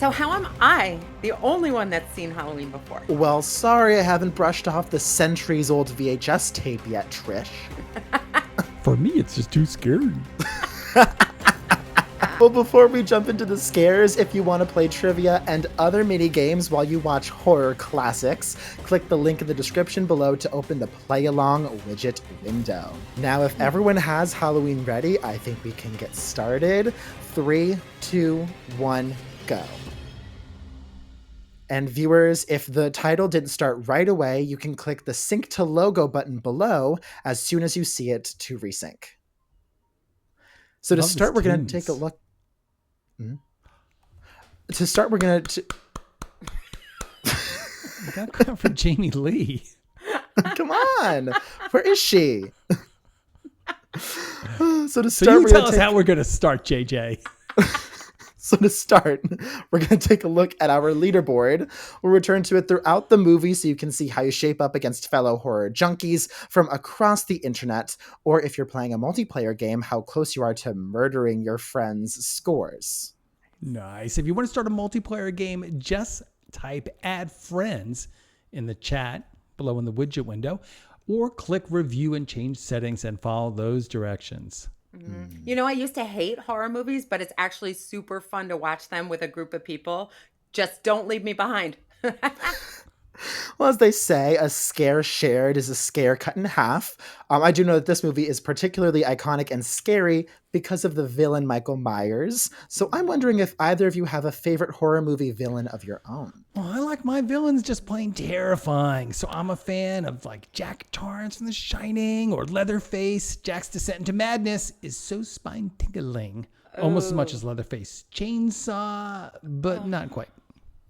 So how am I the only one that's seen Halloween before? Well, sorry I haven't brushed off the centuries-old VHS tape yet, Trish. For me, it's just too scary. Well, before we jump into the scares, if you want to play trivia and other mini games while you watch horror classics, click the link in the description below to open the PlayAlong widget window. Now, if everyone has Halloween ready, I think we can get started. 3, 2, 1, go. And viewers, if the title didn't start right away, you can click the Sync to Logo button below as soon as you see it to resync. So to start, we're going to take a look. To start, we're going to... We got crap for Jamie Lee. Come on. Where is she? So to start, so you tell us how we're going to start, JJ. So to start, we're going to take a look at our leaderboard. We'll return to it throughout the movie so you can see how you shape up against fellow horror junkies from across the internet, or if you're playing a multiplayer game, how close you are to murdering your friends' scores. Nice. If you want to start a multiplayer game, just type add friends in the chat below in the widget window, or click review and change settings and follow those directions. Mm-hmm. You know, I used to hate horror movies, but it's actually super fun to watch them with a group of people. Just don't leave me behind. Well, as they say, a scare shared is a scare cut in half. I do know that this movie is particularly iconic and scary because of the villain Michael Meyers. So I'm wondering if either of you have a favorite horror movie villain of your own. Well, I like my villains just plain terrifying. So I'm a fan of like Jack Torrance from The Shining or Leatherface. Jack's descent into madness is so spine-tingling. Almost as much as Leatherface Chainsaw, but not quite.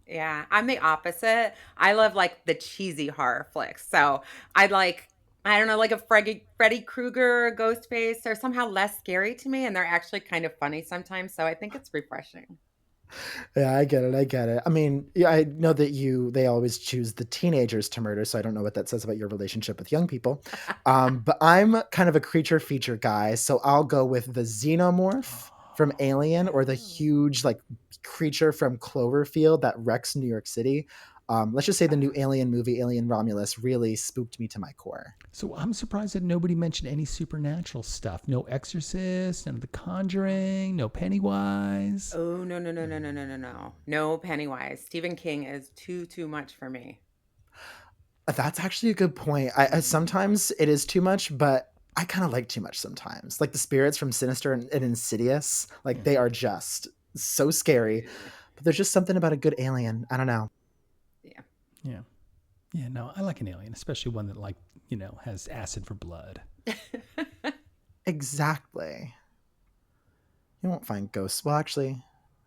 Yeah, I'm the opposite. I love like the cheesy horror flicks. So I don't know, like a Freddy Krueger or Ghostface. They're somehow less scary to me and they're actually kind of funny sometimes. So I think it's refreshing. Yeah, I get it. I mean, yeah, I know that they always choose the teenagers to murder, so I don't know what that says about your relationship with young people. But I'm kind of a creature feature guy, so I'll go with the xenomorph from Alien or the huge like creature from Cloverfield that wrecks New York City. Let's just say the new Alien movie, Alien Romulus, really spooked me to my core. So I'm surprised that nobody mentioned any supernatural stuff. No Exorcist, none of The Conjuring, no Pennywise. Oh, no. No Pennywise. Stephen King is too much for me. That's actually a good point. I sometimes it is too much, but I kind of like too much sometimes. Like the spirits from Sinister and Insidious, like they are just so scary. But there's just something about a good alien. I don't know. Yeah, no, I like an alien, especially one that like, has acid for blood. Exactly. You won't find ghosts. Well, actually.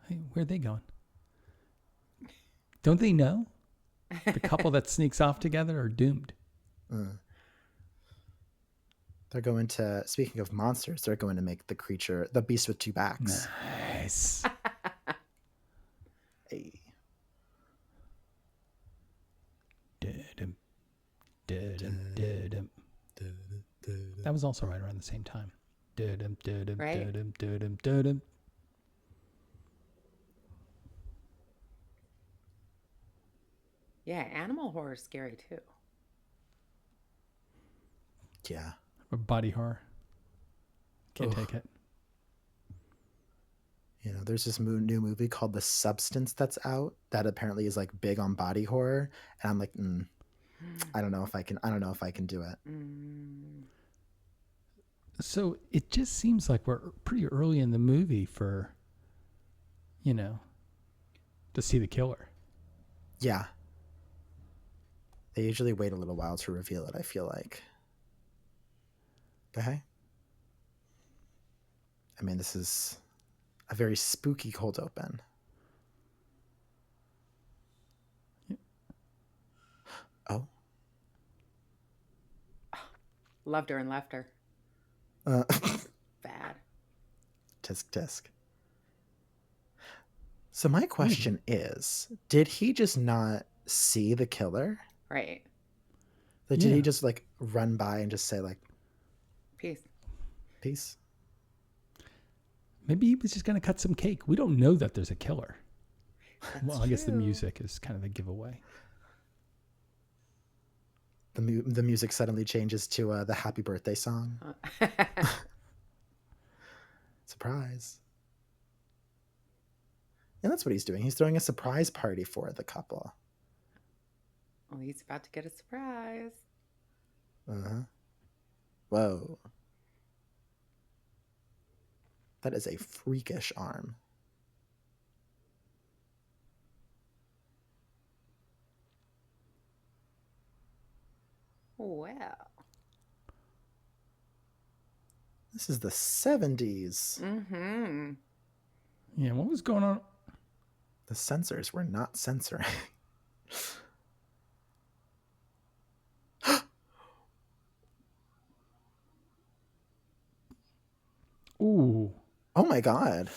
Hey, where are they going? Don't they know? The couple that sneaks off together are doomed. They're going to, speaking of monsters, they're going to make the beast with two backs. Nice. Hey. That was also right around the same time. Right. Yeah, animal horror is scary too. Yeah. Or body horror. Can't take it. There's this new movie called The Substance that's out that apparently is like big on body horror, and I'm like, I don't know if I can do it. So it just seems like we're pretty early in the movie for, to see the killer. Yeah. They usually wait a little while to reveal it, I feel like. Okay. I mean, this is a very spooky cold open. Yeah. Oh. Loved her and left her. Bad. Tisk. So my question is, did he just not see the killer? Right. Like, did he just like run by and just say like, peace? Maybe he was just going to cut some cake. We don't know that there's a killer. That's I guess the true. music is kind of a giveaway. The music suddenly changes to the happy birthday song. Surprise. And that's what he's doing. He's throwing a surprise party for the couple. Oh, he's about to get a surprise. Uh-huh. Whoa. That is a freakish arm. Well. This is the 70s. Mm-hmm. Yeah, what was going on? The censors were not censoring. Ooh. Oh my God.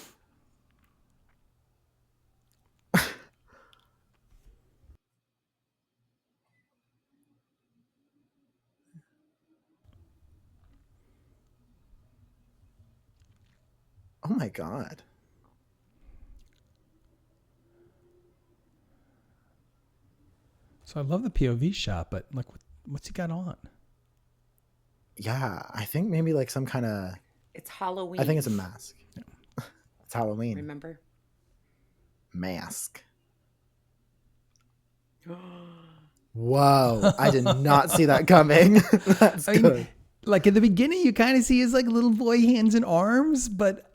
Oh my God. So I love the POV shot, but like, what's he got on? Yeah, I think maybe like some kind of... It's Halloween. I think it's a mask. Yeah. It's Halloween. Remember? Mask. Whoa, I did not see that coming. That's good. Like at the beginning, you kind of see his like little boy hands and arms, but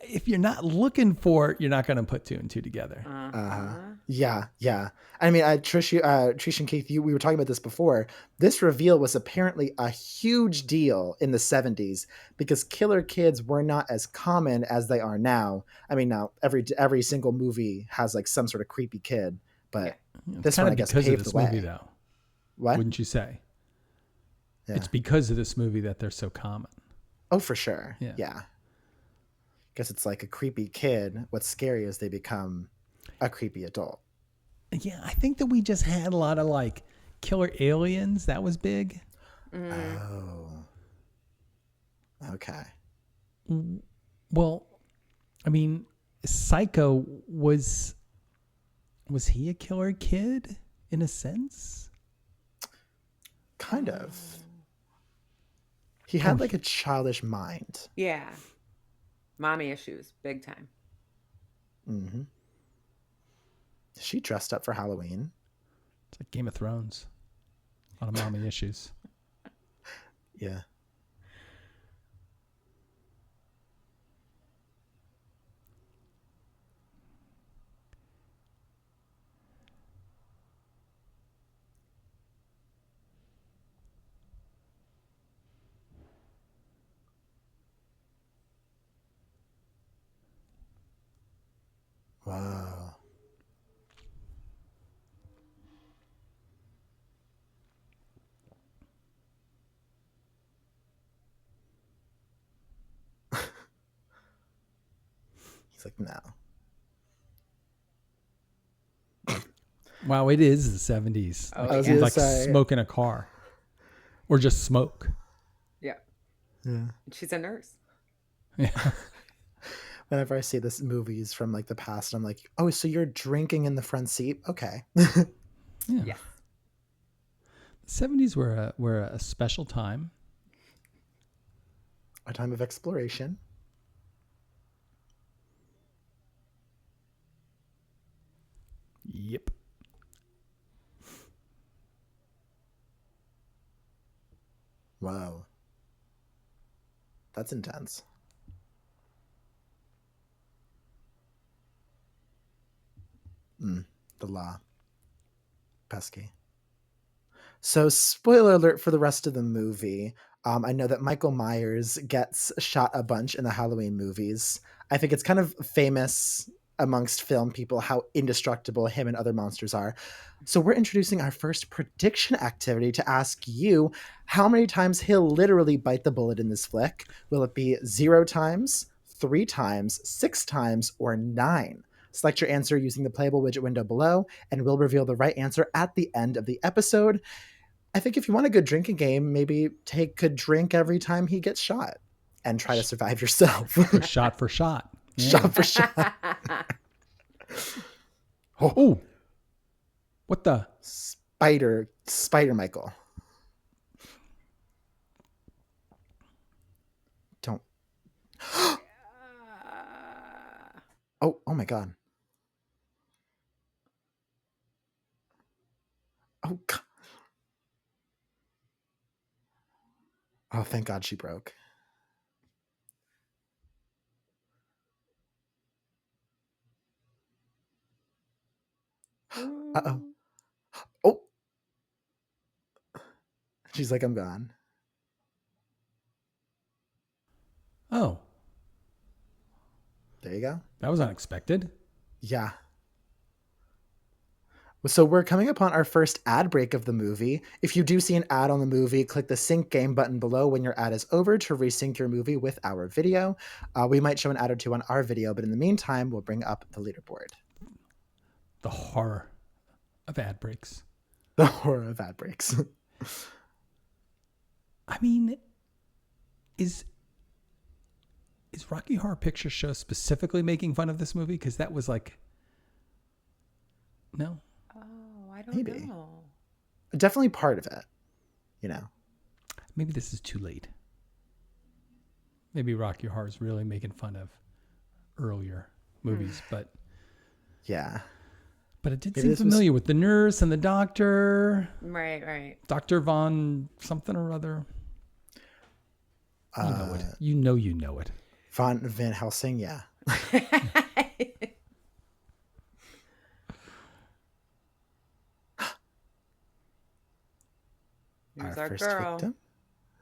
if you're not looking for it, you're not going to put two and two together. Yeah. I mean, Trish and Keith, we were talking about this before. This reveal was apparently a huge deal in the 70s because killer kids were not as common as they are now. I mean, now every single movie has like some sort of creepy kid, but this one, I guess, because of paved this the way. movie, though. What? Wouldn't you say? Yeah. It's because of this movie that they're so common. Oh, for sure. Yeah. Guess it's like a creepy kid. What's scary is they become a creepy adult. Yeah, I think that we just had a lot of like killer aliens. That was big. Oh. Okay. Well, I mean, Psycho was he a killer kid in a sense? Kind of. He had like a childish mind. Yeah. Mommy issues, big time. Mm-hmm. She dressed up for Halloween. It's like Game of Thrones. A lot of mommy issues. Yeah. Wow. He's like, no. Wow, it is the 70s. Oh, Like, I was yeah. gonna like say. smoke in a car. Or just smoke. Yeah. Yeah. She's a nurse. Yeah. Whenever I see this movies from like the past, I'm like, oh, so you're drinking in the front seat? Okay. Yeah. The 70s were a special time. A time of exploration. Yep. Wow. That's intense. The law. Pesky. So, spoiler alert for the rest of the movie. I know that Michael Myers gets shot a bunch in the Halloween movies. I think it's kind of famous amongst film people how indestructible him and other monsters are. So we're introducing our first prediction activity to ask you how many times he'll literally bite the bullet in this flick. Will it be 0 times, 3 times, 6 times, or 9? Select your answer using the playable widget window below, and we'll reveal the right answer at the end of the episode. I think if you want a good drinking game, maybe take a drink every time he gets shot and try to survive yourself. Shot for shot. Yeah. Shot for shot. Oh, Oh, what the? Spider Michael. Don't. Oh my God. Oh, God. Oh, thank God she broke. Uh-oh. Oh. She's like, I'm gone. Oh, There you go. that was unexpected. Yeah. So we're coming upon our first ad break of the movie. If you do see an ad on the movie, click the sync game button below when your ad is over to resync your movie with our video. We might show an ad or two on our video, but in the meantime, we'll bring up the leaderboard. The horror of ad breaks. The horror of ad breaks. I mean, is Rocky Horror Picture Show specifically making fun of this movie? Because that was like, no. Oh, I don't Maybe. know. Definitely part of it, you know. Maybe this is too late. Maybe Rocky Horror is really making fun of earlier movies, but Yeah. it did Maybe seem this was- familiar with the nurse and the doctor. Right. Dr. Von something or other. You know it. You know it. Von Van Helsing, yeah. Here's Our our first girl. victim.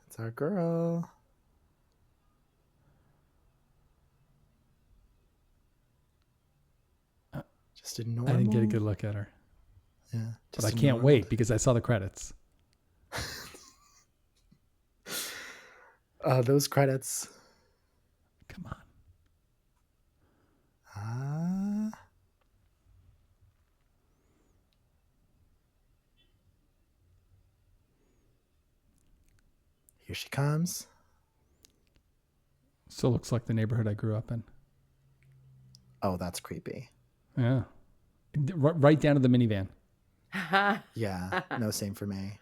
It's our girl. Just a normal. I didn't get a good look at her. Yeah. But just I a can't normal- wait because I saw the credits. Those credits. Come on. Here she comes. Still looks like the neighborhood I grew up in. Oh, that's creepy. Yeah. Right down to the minivan. Yeah. No, same for me.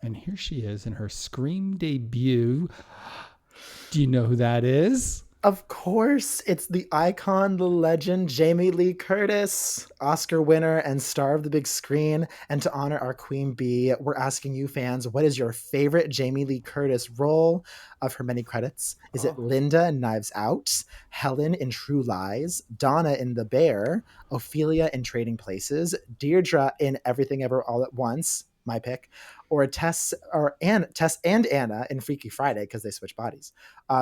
And here she is in her Scream debut. Do you know who that is? Of course, it's the icon, the legend, Jamie Lee Curtis, Oscar winner and star of the big screen. And to honor our Queen Bee, we're asking you fans, what is your favorite Jamie Lee Curtis role of her many credits? Is it Linda in Knives Out, Helen in True Lies, Donna in The Bear, Ophelia in Trading Places, Deirdre in Everything Ever All at Once, my pick, or Tess and Anna in Freaky Friday because they switch bodies.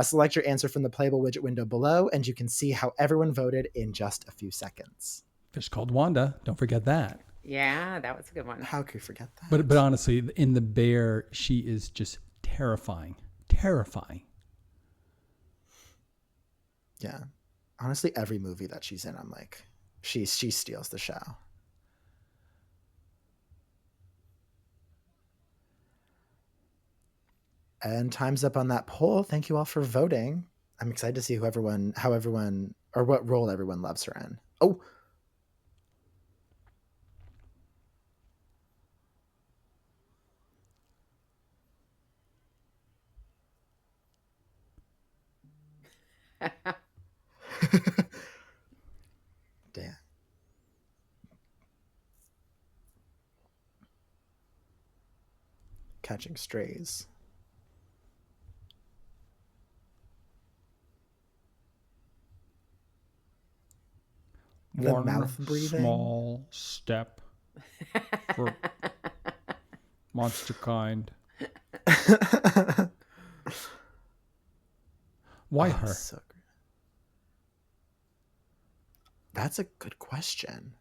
Select your answer from the playable widget window below, and you can see how everyone voted in just a few seconds. Fish Called Wanda. Don't forget that. Yeah, that was a good one. How could you forget that? But honestly, in The Bear, she is just terrifying. Terrifying. Yeah. Honestly, every movie that she's in, I'm like, she steals the show. And time's up on that poll. Thank you all for voting. I'm excited to see what role everyone loves her in. Oh. Damn. Catching strays. The mouth breathing. Small step for monster kind. Why her? So good. That's a good question.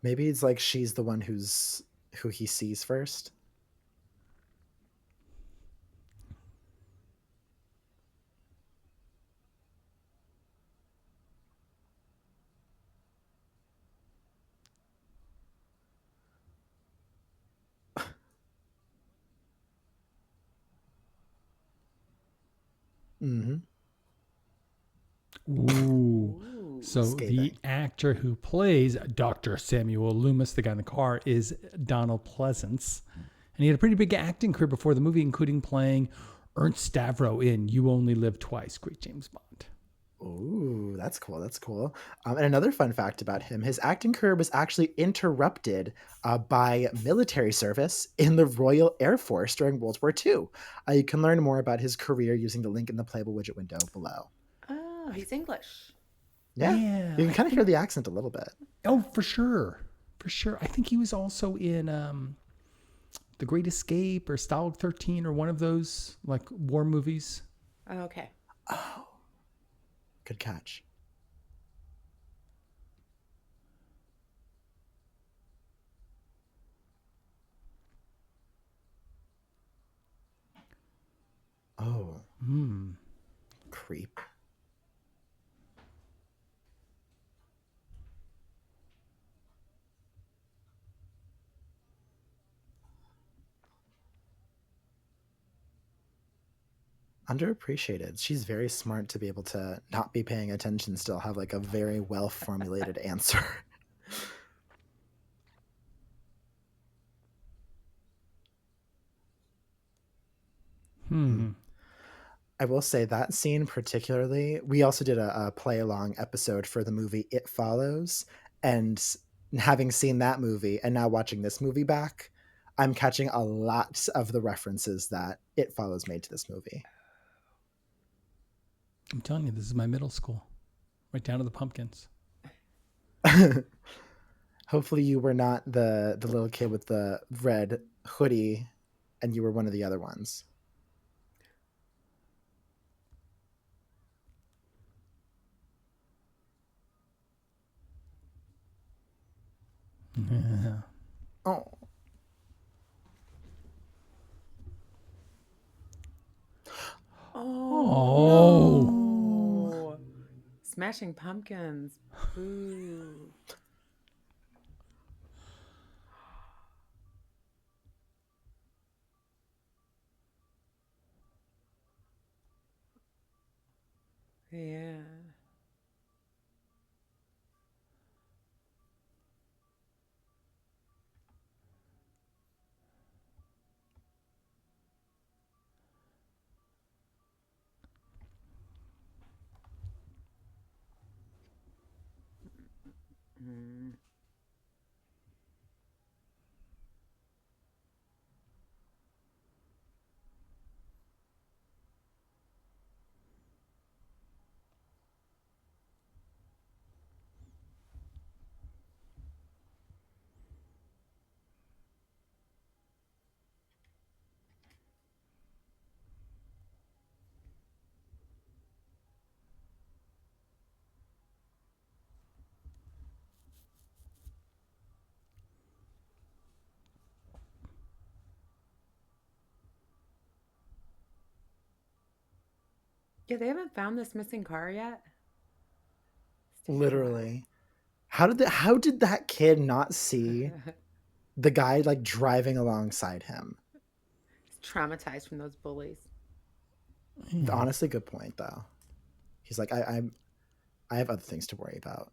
Maybe it's like she's the one who he sees first. Mm-hmm. Ooh. Ooh. So the Scathing. actor who plays Dr. Samuel Loomis, the guy in the car, is Donald Pleasence. And he had a pretty big acting career before the movie, including playing Ernst Stavro in You Only Live Twice, great James Bond. Ooh, that's cool. That's cool. And another fun fact about him, his acting career was actually interrupted by military service in the Royal Air Force during World War II. You can learn more about his career using the link in the playable widget window below. Oh, he's English. Yeah, Yeah, you can I kind of hear think, the accent a little bit. oh, for sure. For sure. I think he was also in The Great Escape or Stalag 13 or one of those like war movies. Okay. Oh, good catch. Oh, creep. Underappreciated. She's very smart to be able to not be paying attention, still have like a very well formulated answer. I will say that scene particularly, we also did a play along episode for the movie It Follows. And having seen that movie and now watching this movie back, I'm catching a lot of the references that It Follows made to this movie. I'm telling you, this is my middle school, right down to the pumpkins. Hopefully you were not the little kid with the red hoodie and you were one of the other ones. Yeah. Oh. Oh. No. Smashing Pumpkins. Ooh. Yeah. Mm. Yeah, they haven't found this missing car yet. It's taking a while. Literally. How did that kid not see the guy like driving alongside him? He's traumatized from those bullies. Honestly, good point though. He's like, I have other things to worry about.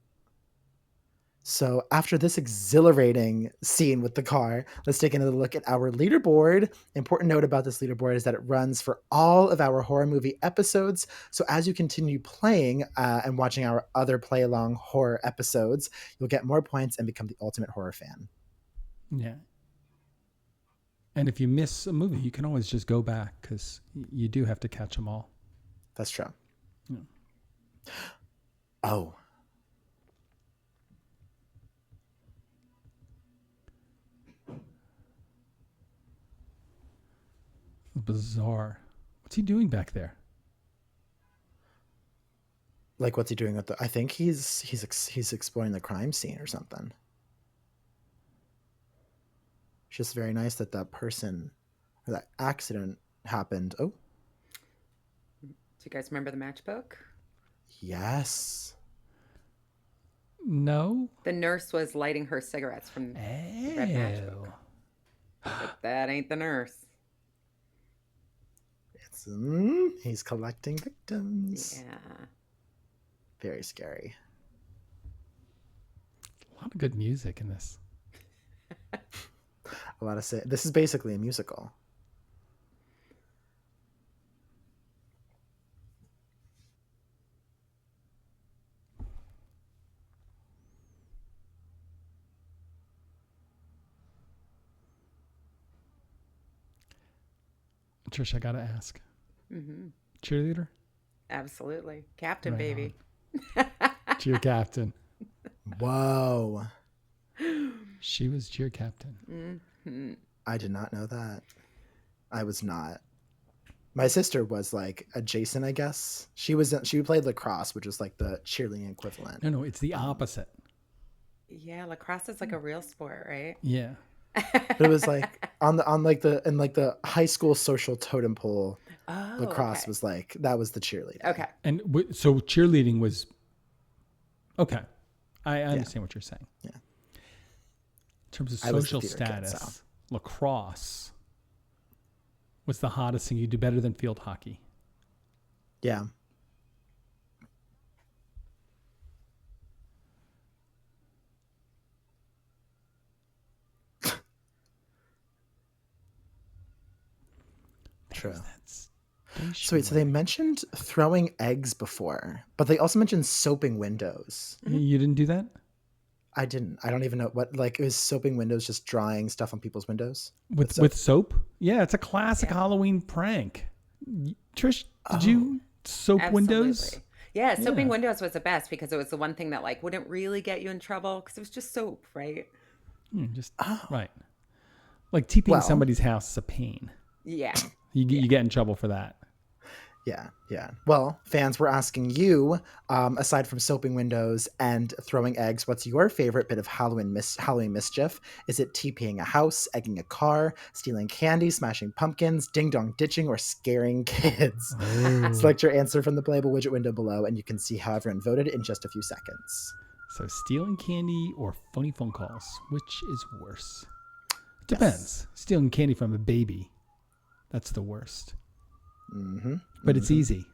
So after this exhilarating scene with the car, let's take another look at our leaderboard. Important note about this leaderboard is that it runs for all of our horror movie episodes. So as you continue playing and watching our other play along horror episodes, you'll get more points and become the ultimate horror fan. Yeah. And if you miss a movie, you can always just go back because you do have to catch them all. That's true. Yeah. Oh. Bizarre. What's he doing back there? Like, what's he doing with the? I think he's exploring the crime scene or something. It's just very nice that that person or that accident happened. Oh, Do you guys remember the matchbook? yes. No. The nurse was lighting her cigarettes from the red matchbook. But that ain't the nurse. It's he's collecting victims. Yeah. Very scary. A lot of good music in this. A lot of say. This is basically a musical. Trish, I gotta ask. Mm-hmm. Cheerleader? Absolutely. Captain, Right baby. Cheer captain. Whoa. She was cheer captain. Mm-hmm. I did not know that. I was not. My sister was like adjacent, I guess. She played lacrosse, which is like the cheerleading equivalent. No, it's the opposite. Yeah, lacrosse is like a real sport, right? Yeah. But it was like on the high school social totem pole. Oh, Lacrosse okay. was like that was the cheerleading. Okay. And so cheerleading was okay. I understand what you're saying. Yeah. In terms of I was the social theater kid, status, so. lacrosse was the hottest thing. You do better than field hockey. Yeah. True. So wait, so they mentioned throwing eggs before, but they also mentioned soaping windows. You didn't do that? I didn't. I don't even know what, like, is soaping windows just drying stuff on people's windows? With soap? Yeah, it's a classic Halloween prank. Trish, did you soap windows? Yeah, soaping windows was the best because it was the one thing that like wouldn't really get you in trouble because it was just soap, right? Right. Like TPing somebody's house is a pain. Yeah. You get in trouble for that. Yeah. Well, fans, we're asking you, aside from soaping windows and throwing eggs, what's your favorite bit of Halloween mischief? Is it TPing a house, egging a car, stealing candy, smashing pumpkins, ding-dong ditching, or scaring kids? Select your answer from the playable widget window below, and you can see how everyone voted in just a few seconds. So stealing candy or phony phone calls, which is worse? Depends. Stealing candy from a baby, that's the worst. Mm-hmm. But it's easy.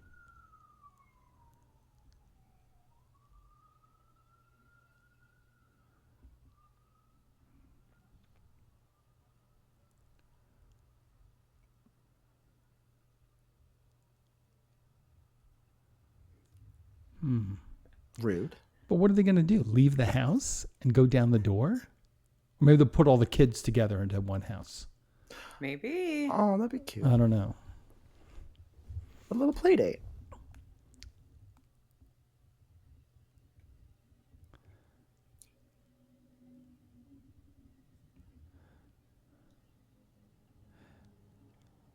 Rude. But what are they going to do? Leave the house and go down the door? Or maybe they'll put all the kids together into one house. Maybe. Oh, that'd be cute. I don't know. A little play date.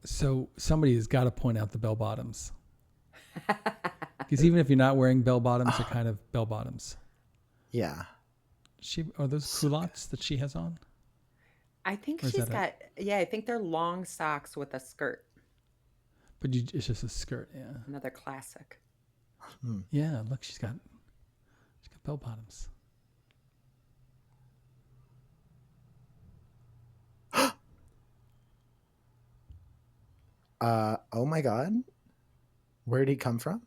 So somebody has got to point out the bell bottoms. Because even if you're not wearing bell bottoms, they're kind of bell bottoms. Yeah. Are those culottes that she has on? I think Or is she's that got, I think they're long socks with a skirt. But it's just a skirt, yeah. Another classic. Yeah, look, she's got bell bottoms. Oh my God. Where did he come from?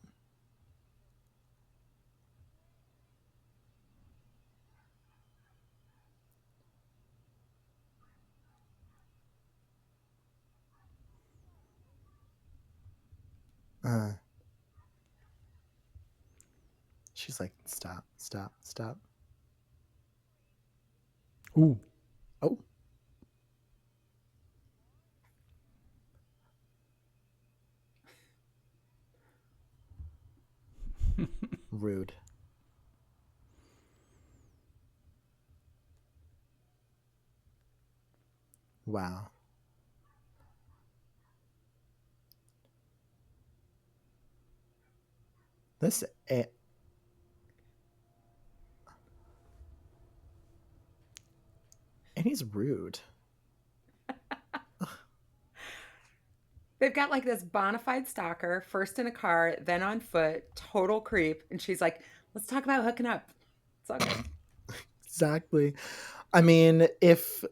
She's like, stop. Ooh. Oh. Rude. Wow. This and he's rude. They've got like this bona fide stalker, first in a car, then on foot, total creep. And she's like, let's talk about hooking up. It's okay. Exactly. I mean, if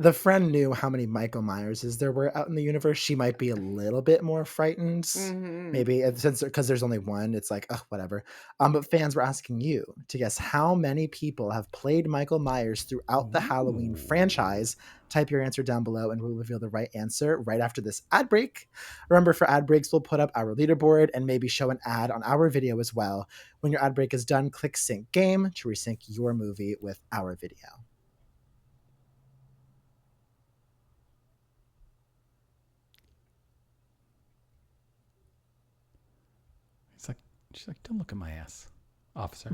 the friend knew how many Michael Myerses there were out in the universe. She might be a little bit more frightened. Maybe since because there's only one, it's like, oh, whatever. But fans were asking you to guess how many people have played Michael Myers throughout the Halloween franchise. Type your answer down below and we'll reveal the right answer right after this ad break. Remember, for ad breaks, we'll put up our leaderboard and maybe show an ad on our video as well. When your ad break is done, click sync game to resync your movie with our video. She's like, don't look at my ass, officer.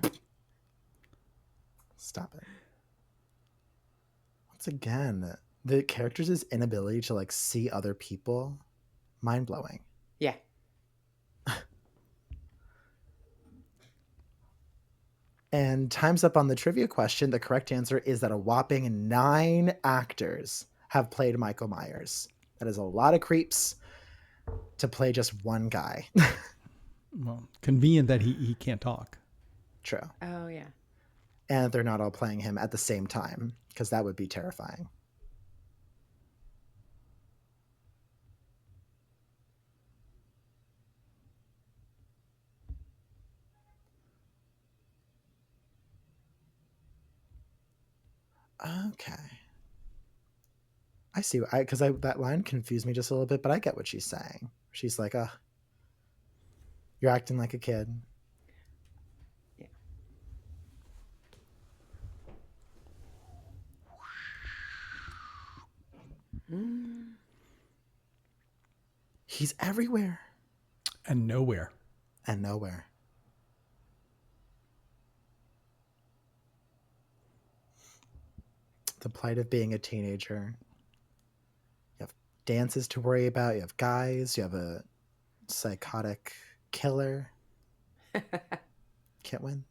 Stop it. Once again, the characters' inability to like see other people, mind-blowing. Yeah. And time's up on the trivia question. The correct answer is that a whopping 9 actors have played Michael Myers. That is a lot of creeps to play just one guy. Well, convenient that he can't talk. True. Oh, yeah. And they're not all playing him at the same time, because that would be terrifying. Okay. I see. Because that line confused me just a little bit, but I get what she's saying. She's like, you're acting like a kid. Yeah. He's everywhere. And nowhere. And nowhere. The plight of being a teenager. You have dances to worry about. You have guys. You have a psychotic killer. Can't win.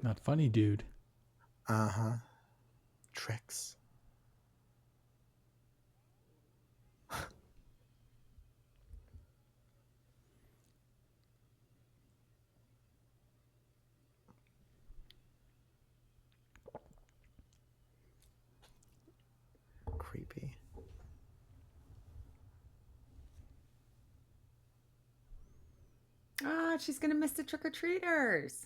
Not funny, dude. Uh-huh. Tricks. Creepy. Oh, she's going to miss the trick-or-treaters.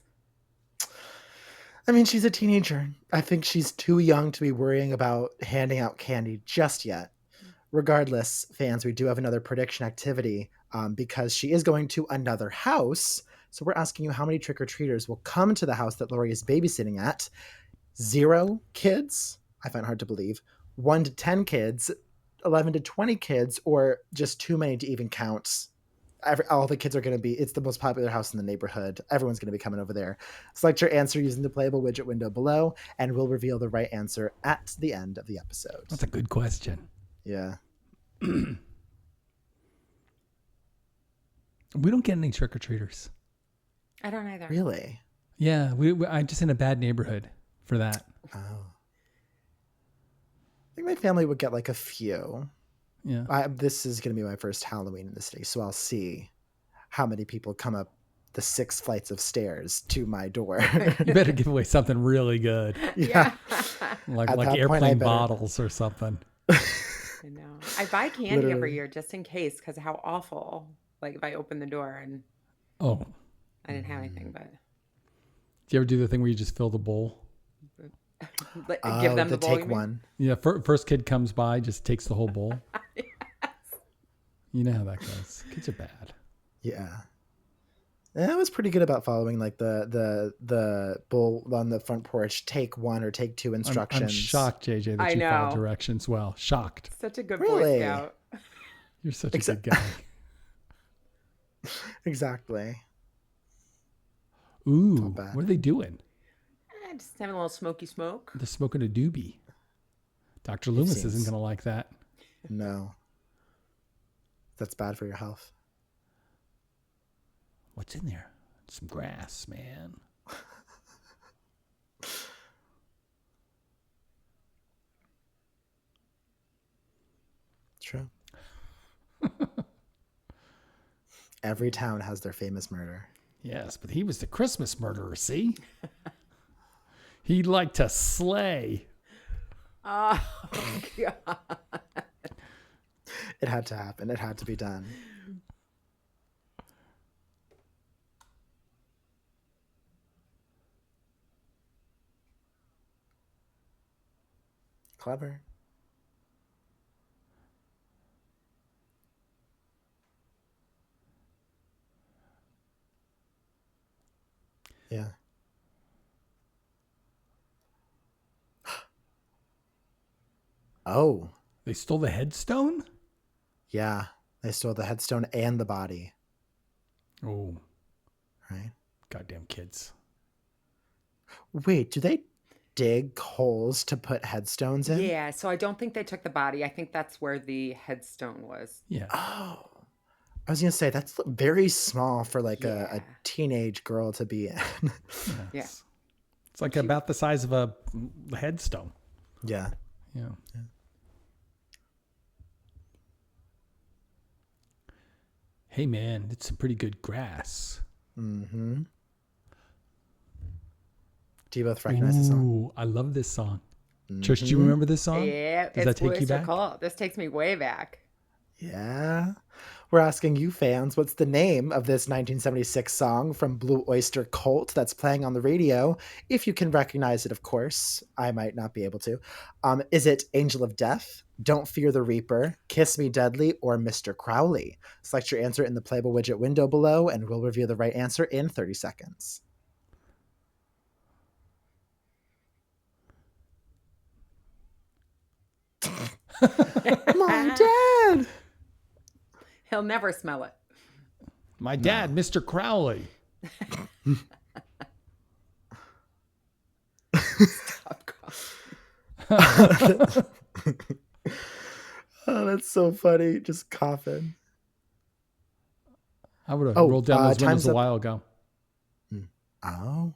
I mean, she's a teenager. I think she's too young to be worrying about handing out candy just yet. Regardless, fans, we do have another prediction activity because she is going to another house. So we're asking you how many trick-or-treaters will come to the house that Lori is babysitting at. 0 kids, I find hard to believe. 1 to 10 kids, 11 to 20 kids, or just too many to even count. All the kids are going to be, it's the most popular house in the neighborhood. Everyone's going to be coming over there. Select your answer using the playable widget window below, and we'll reveal the right answer at the end of the episode. That's a good question. Yeah. We don't get any trick-or-treaters. I don't either. Really? Yeah, I'm just in a bad neighborhood for that. Oh. I think my family would get like a few. Yeah. This is going to be my first Halloween in the city, so I'll see how many people come up the 6 flights of stairs to my door. You better give away something really good. Yeah. Like At that point, airplane bottles or something. I know. I buy candy every Literally. year just in case, because how awful. Like if I open the door and Oh. I didn't have anything, but Do you ever do the thing where you just fill the bowl? give them the bowl. take one. Yeah, first kid comes by, just takes the whole bowl. Yes. You know how that goes. Kids are bad. Yeah. And I was pretty good about following like the bowl on the front porch, take 1 or take 2 instructions. I'm shocked, JJ, that I you followed know. directions well. Shocked. Such a good Really? Boy Scout. You're such a good guy. Exactly. Ooh, Not bad. what are they doing? Just having a little smoky smoke. They're smoking a doobie. Dr. Loomis isn't seems- going to like that. No. That's bad for your health. What's in there? Some grass, man. true. Every town has their famous murder. Yes, but he was the Christmas murderer, see? He liked to slay. Oh, God. It had to happen. It had to be done. Clever. Yeah. Oh, They stole the headstone? yeah. They stole the headstone and the body, Oh, right? goddamn kids. Wait, do they dig holes to put headstones in? Yeah, so I don't think they took the body. I think that's where the headstone was. Yeah. Oh, I was gonna say that's very small for like Yeah. a teenage girl to be in. Yeah. It's like about the size of a headstone. Yeah. Yeah. Hey, man, it's some pretty good grass. Mm-hmm. Do you both recognize the song? Ooh, I love this song. Trish, do you remember this song? Yeah, Does that it's take you Blue Oyster back? Cult. This takes me way back. Yeah. We're asking you fans, what's the name of this 1976 song from Blue Oyster Cult that's playing on the radio? If you can recognize it, of course. I might not be able to. Is it Angel of Death, Don't Fear the Reaper, Kiss Me Deadly, or Mr. Crowley? Select your answer in the Playable widget window below, and we'll reveal the right answer in 30 seconds. My dad! He'll never smell it. My dad, Mr. Crowley. Stop coughing. Oh, that's so funny. Just coughing. I would have Oh, rolled down those windows time's a up. while ago. Oh.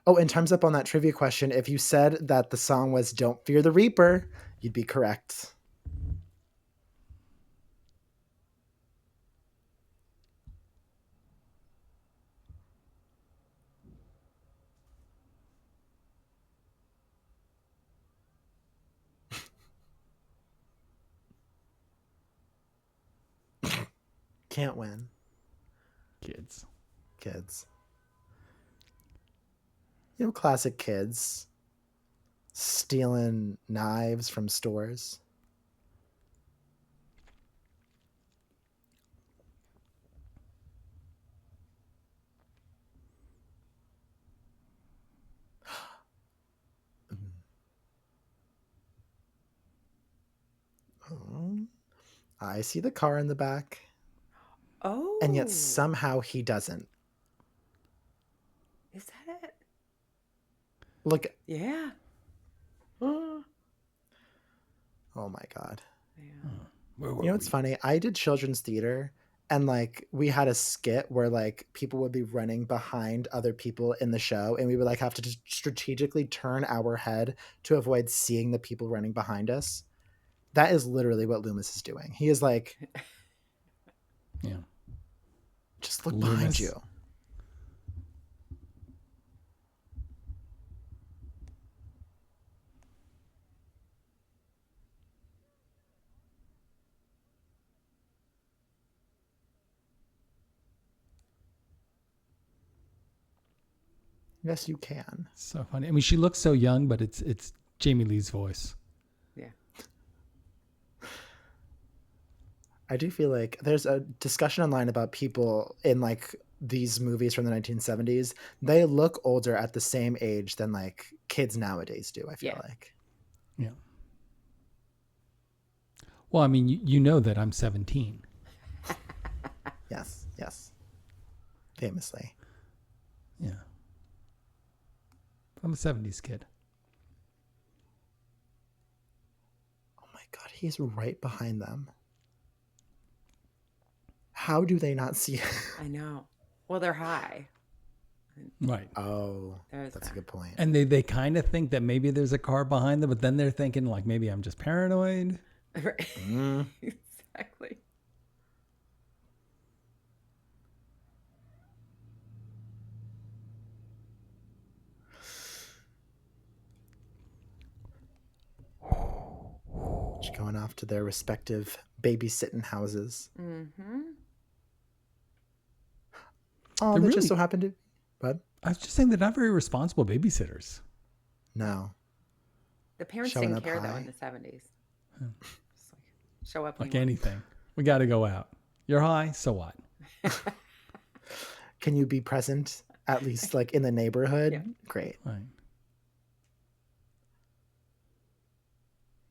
Oh, and time's up on that trivia question. If you said that the song was Don't Fear the Reaper, you'd be correct. Can't win, Kids. kids. You know, classic kids stealing knives from stores. Oh, I see the car in the back, Oh. and yet somehow he doesn't. Is that it? Look. Yeah. Oh my God. Yeah. Where were You know what's funny? I did children's theater, and like we had a skit where like people would be running behind other people in the show, and we would like have to just strategically turn our head to avoid seeing the people running behind us. That is literally what Loomis is doing. He is like, Yeah. just look Loomis. behind you. Yes, you can. So funny. I mean, she looks so young, but it's Jamie Lee's voice. Yeah. I do feel like there's a discussion online about people in like these movies from the 1970s. They look older at the same age than like kids nowadays do, I feel Yeah. like. Yeah. Well, I mean, you know that I'm 17. Yes, yes. Famously. Yeah. I'm a 70s kid. Oh my God, he's right behind them. How do they not see him? I know. Well, they're high. Right. Oh, There's that's a that. good point. And they kind of think that maybe there's a car behind them, but then they're thinking like maybe I'm just paranoid. Right. Mm. Exactly. Each going off to their respective babysitting houses. Mm-hmm. Oh, They're that just really, so happened to. What? I was just saying they're not very responsible babysitters. No. The parents Showing didn't up care though in high. the 70s. Just like, show up when Like you want. anything. We got to go out. You're high, so what? Can you be present at least like in the neighborhood? Yeah. Great. Right.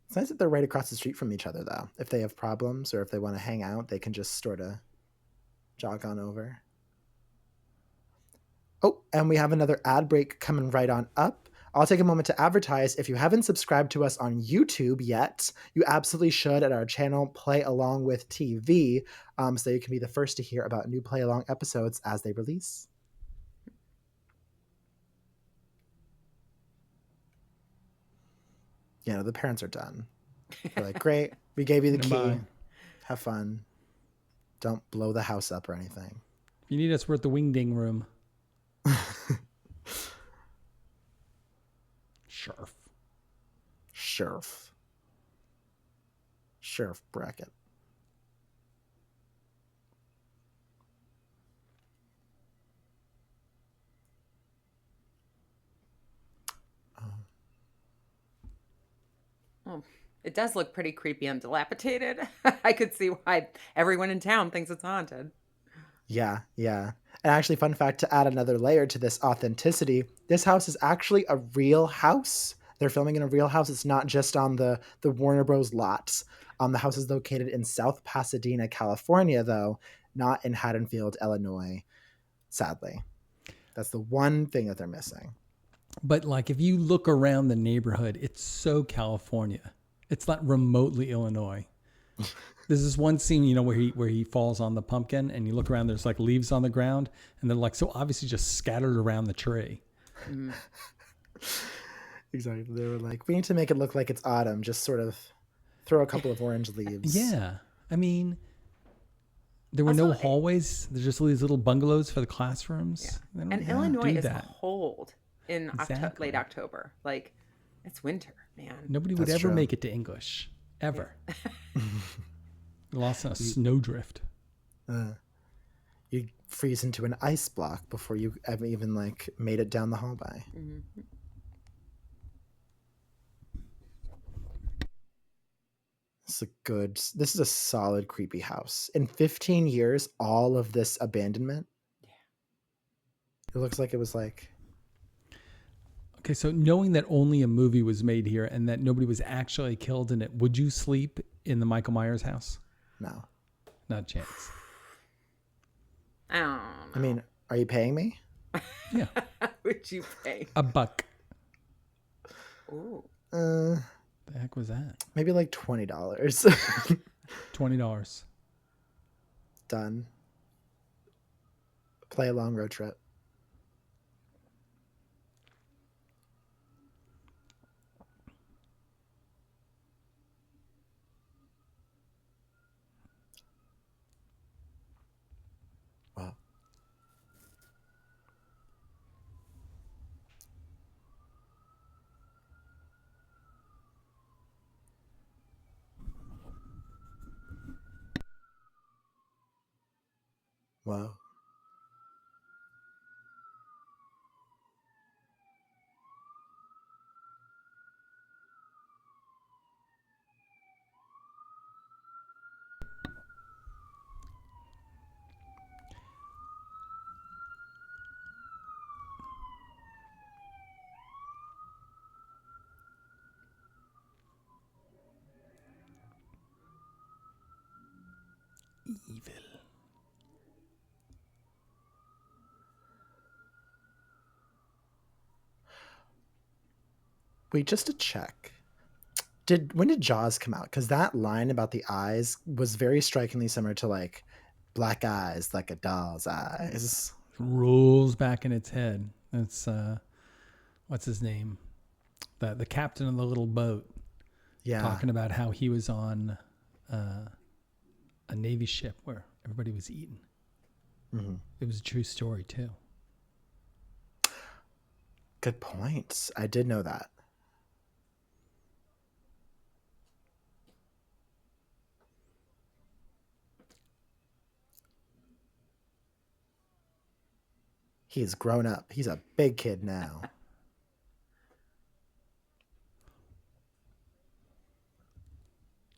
It's nice that they're right across the street from each other, though. If they have problems or if they want to hang out, they can just sort of jog on over. Oh, and we have another ad break coming right on up. I'll take a moment to advertise. If you haven't subscribed to us on YouTube yet, you absolutely should at our channel, Play Along with TV, so you can be the first to hear about new Play Along episodes as they release. You know, the parents are done. They're like, great, we gave you the key. Goodbye. Have fun. Don't blow the house up or anything. If you need us, we're at the Wing Ding room. Sharf. Sheriff bracket. Oh, it does look pretty creepy and dilapidated. I could see why everyone in town thinks it's haunted. Yeah, yeah. And actually, fun fact to add another layer to this authenticity, this house is actually a real house. They're filming in a real house. It's not just on the Warner Bros. Lots. The house is located in South Pasadena, California, though, not in Haddonfield, Illinois, sadly. That's the one thing that they're missing. But like if you look around the neighborhood, it's so California. It's not remotely Illinois. There's this one scene, you know, where he falls on the pumpkin and you look around, there's like leaves on the ground and they're like so obviously just scattered around the tree. Mm. Exactly. They were like, we need to make it look like it's autumn. Just sort of throw a couple of orange leaves. Yeah. I mean, there were Also, no hallways. There's just these little bungalows for the classrooms. They don't And Illinois do is that. cold in Exactly. late October. Like, it's winter, man. Nobody would That's ever true. make it to English. Ever. Lost in a snowdrift. You freeze into an ice block before you ever even like made it down the hallway. Mhm. This is a solid creepy house. In 15 years, all of this abandonment. It looks like it was like, Okay, so knowing that only a movie was made here and that nobody was actually killed in it, would you sleep in the Michael Myers house? no. Not a chance. I don't know. I mean, are you paying me? Yeah. Would you pay? $1. Ooh. The heck was that? Maybe like $20. $20. Done. Play along road trip. Wow. Wow. Evil. Wait, just to check. When did Jaws come out? Because that line about the eyes was very strikingly similar to like black eyes, like a doll's eyes. Rolls back in its head. That's what's his name? The captain of the little boat. Yeah. talking about how he was on a Navy ship where everybody was eaten. Mm-hmm. It was a true story too. Good points. I did know that. He's grown up. He's a big kid now.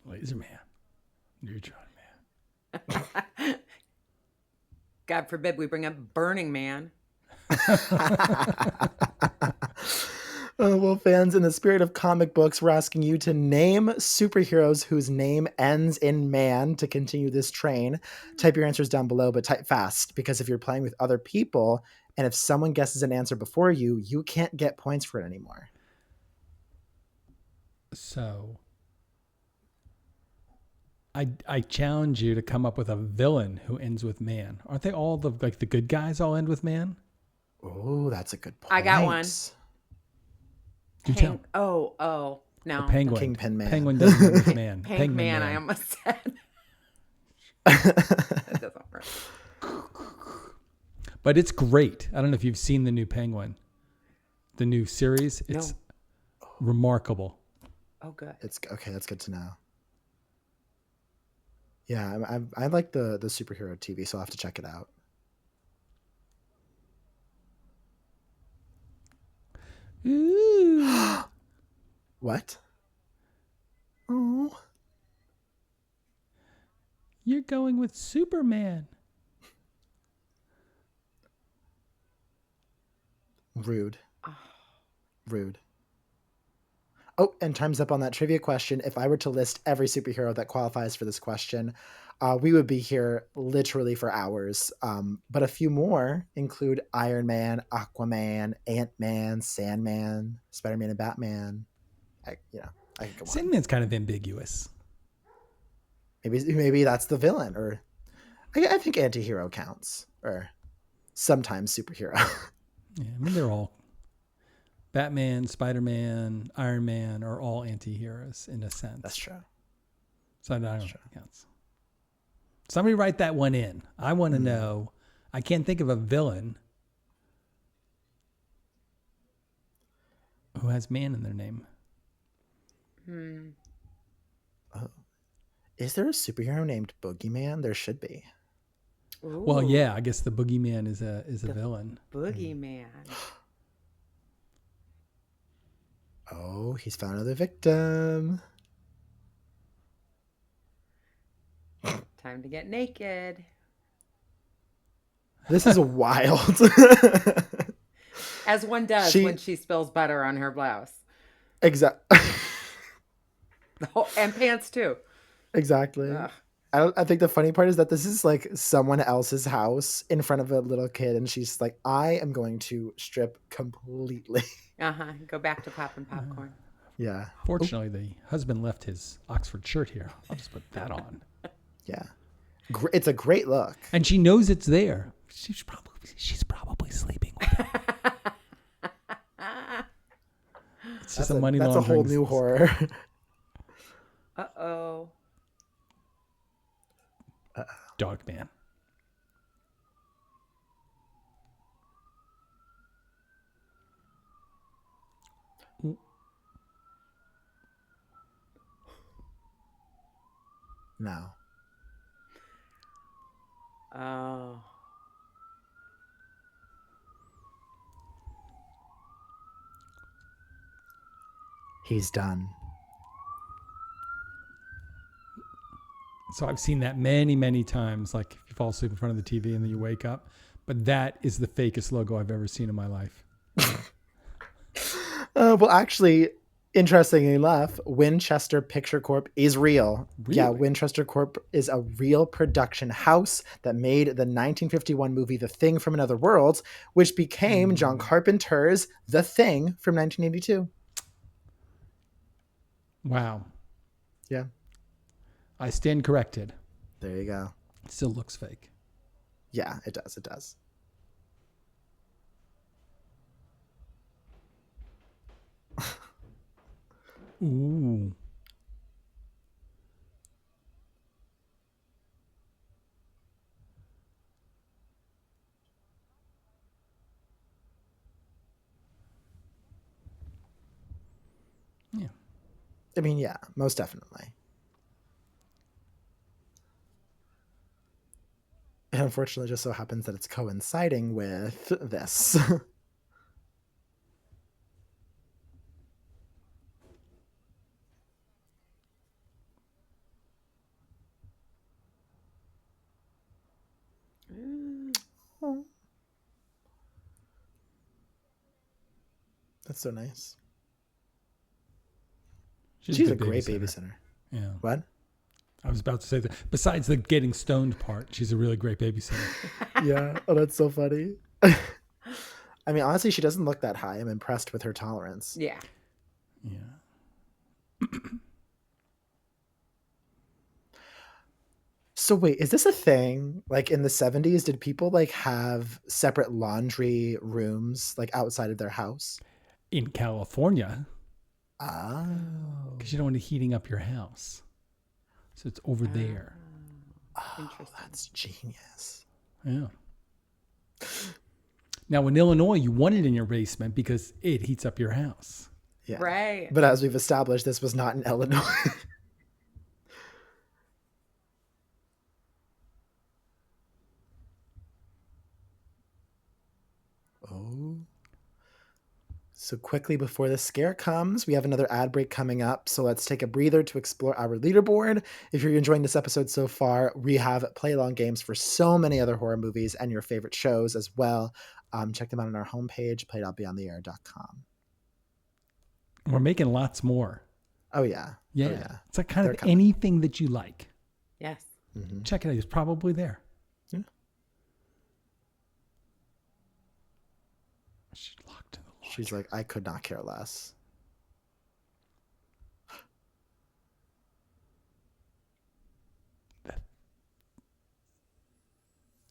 Laser Man. Neutron Man. God forbid we bring up Burning Man. Well, fans, in the spirit of comic books, we're asking you to name superheroes whose name ends in man to continue this train. Type your answers down below, but type fast, because if you're playing with other people and if someone guesses an answer before you, you can't get points for it anymore. So I challenge you to come up with a villain who ends with man. Aren't they all the good guys all end with man? Oh, that's a good point. I got one. Do tell. Oh, no. The penguin. Kingpin Man. Penguin doesn't end with man. Pink Penguin Man, I almost said. That doesn't work. But it's great. I don't know if you've seen the new Penguin, the new series. It's remarkable. Oh, good. It's okay. That's good to know. Yeah, I like the superhero TV, so I'll have to check it out. Ooh. What? Oh, You're going with Superman. rude. Rude. Oh, and time's up on that trivia question. If I were to list every superhero that qualifies for this question, we would be here literally for hours. But a few more include Iron Man, Aquaman, Ant-Man, Sandman, Spider-Man, and Batman. I could go on. Sandman's kind of ambiguous. Maybe that's the villain, or I think anti-hero counts, or sometimes superhero. Yeah, I mean, they're all Batman, Spider-Man, Iron Man are all anti-heroes in a sense. That's true. So I don't think it counts. Somebody write that one in. I want to know. I can't think of a villain who has man in their name. Oh. Is there a superhero named Boogeyman? There should be. Ooh, Well, yeah, I guess the Boogeyman is a villain. Boogeyman. Oh, he's found another victim. Time to get naked. This is wild. As one does when she spills butter on her blouse. Exactly. And pants too. Exactly. Ugh. I think the funny part is that this is like someone else's house in front of a little kid, and she's like, I am going to strip completely. Go back to popping popcorn. Yeah. Fortunately, the husband left his Oxford shirt here. I'll just put that on. Yeah. It's a great look. And she knows it's there. She's probably sleeping with it. It's just a money That's a whole new horror. Uh-oh. Dog man. No. Oh. He's done. So I've seen that many, many times. Like if you fall asleep in front of the TV and then you wake up. But that is the fakest logo I've ever seen in my life. Well, actually, interestingly enough, Winchester Picture Corp is real. Really? Yeah, Winchester Corp is a real production house that made the 1951 movie The Thing from Another World, which became John Carpenter's The Thing from 1982. Wow. Yeah. I stand corrected. There you go. It still looks fake. Yeah, it does. It does. Ooh. I mean, yeah, most definitely. It unfortunately just so happens that it's coinciding with this. Mm. Oh, that's so nice. She's a good great babysitter. babysitter. Yeah. What? I was about to say that. Besides the getting stoned part, she's a really great babysitter. Yeah. Oh, that's so funny. I mean, honestly, she doesn't look that high. I'm impressed with her tolerance. Yeah. Yeah. So wait, is this a thing? Like in the 70s, did people like have separate laundry rooms like outside of their house? In California, Oh. because you don't want it heating up your house. So it's over there. Oh, Interesting. that's genius. Yeah. Now in Illinois, you want it in your basement because it heats up your house. Yeah. Right. But as we've established, this was not in Illinois. Oh. So quickly before the scare comes, we have another ad break coming up. So let's take a breather to explore our leaderboard. If you're enjoying this episode so far, we have play-along games for so many other horror movies and your favorite shows as well. Check them out on our homepage, play.beyondtheair.com. We're making lots more. Oh, yeah. Yeah. Oh, yeah. It's like kind They're of coming. anything that you like. Yes. Mm-hmm. Check it out. It's probably there. Yeah. She's locked in the laundry. She's like, I could not care less.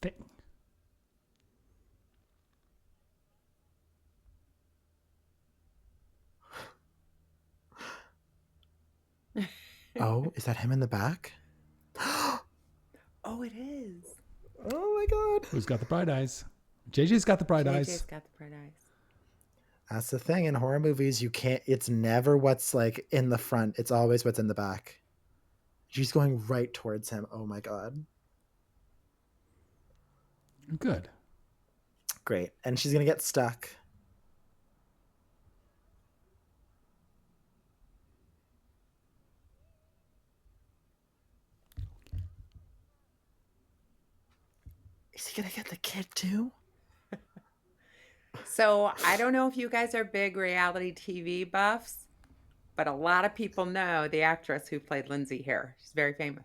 Thing. Oh, is that him in the back? Oh, it is. Oh my God. Who's got the bright eyes? JJ's got the bright JJ's eyes. got the bright eyes. That's the thing in horror movies. You can't, it's never what's like in the front. It's always what's in the back. She's going right towards him. Oh my God. Good. Great. And she's going to get stuck. Is he going to get the kid too? So I don't know if you guys are big reality TV buffs, but a lot of people know the actress who played Lindsay here. She's very famous.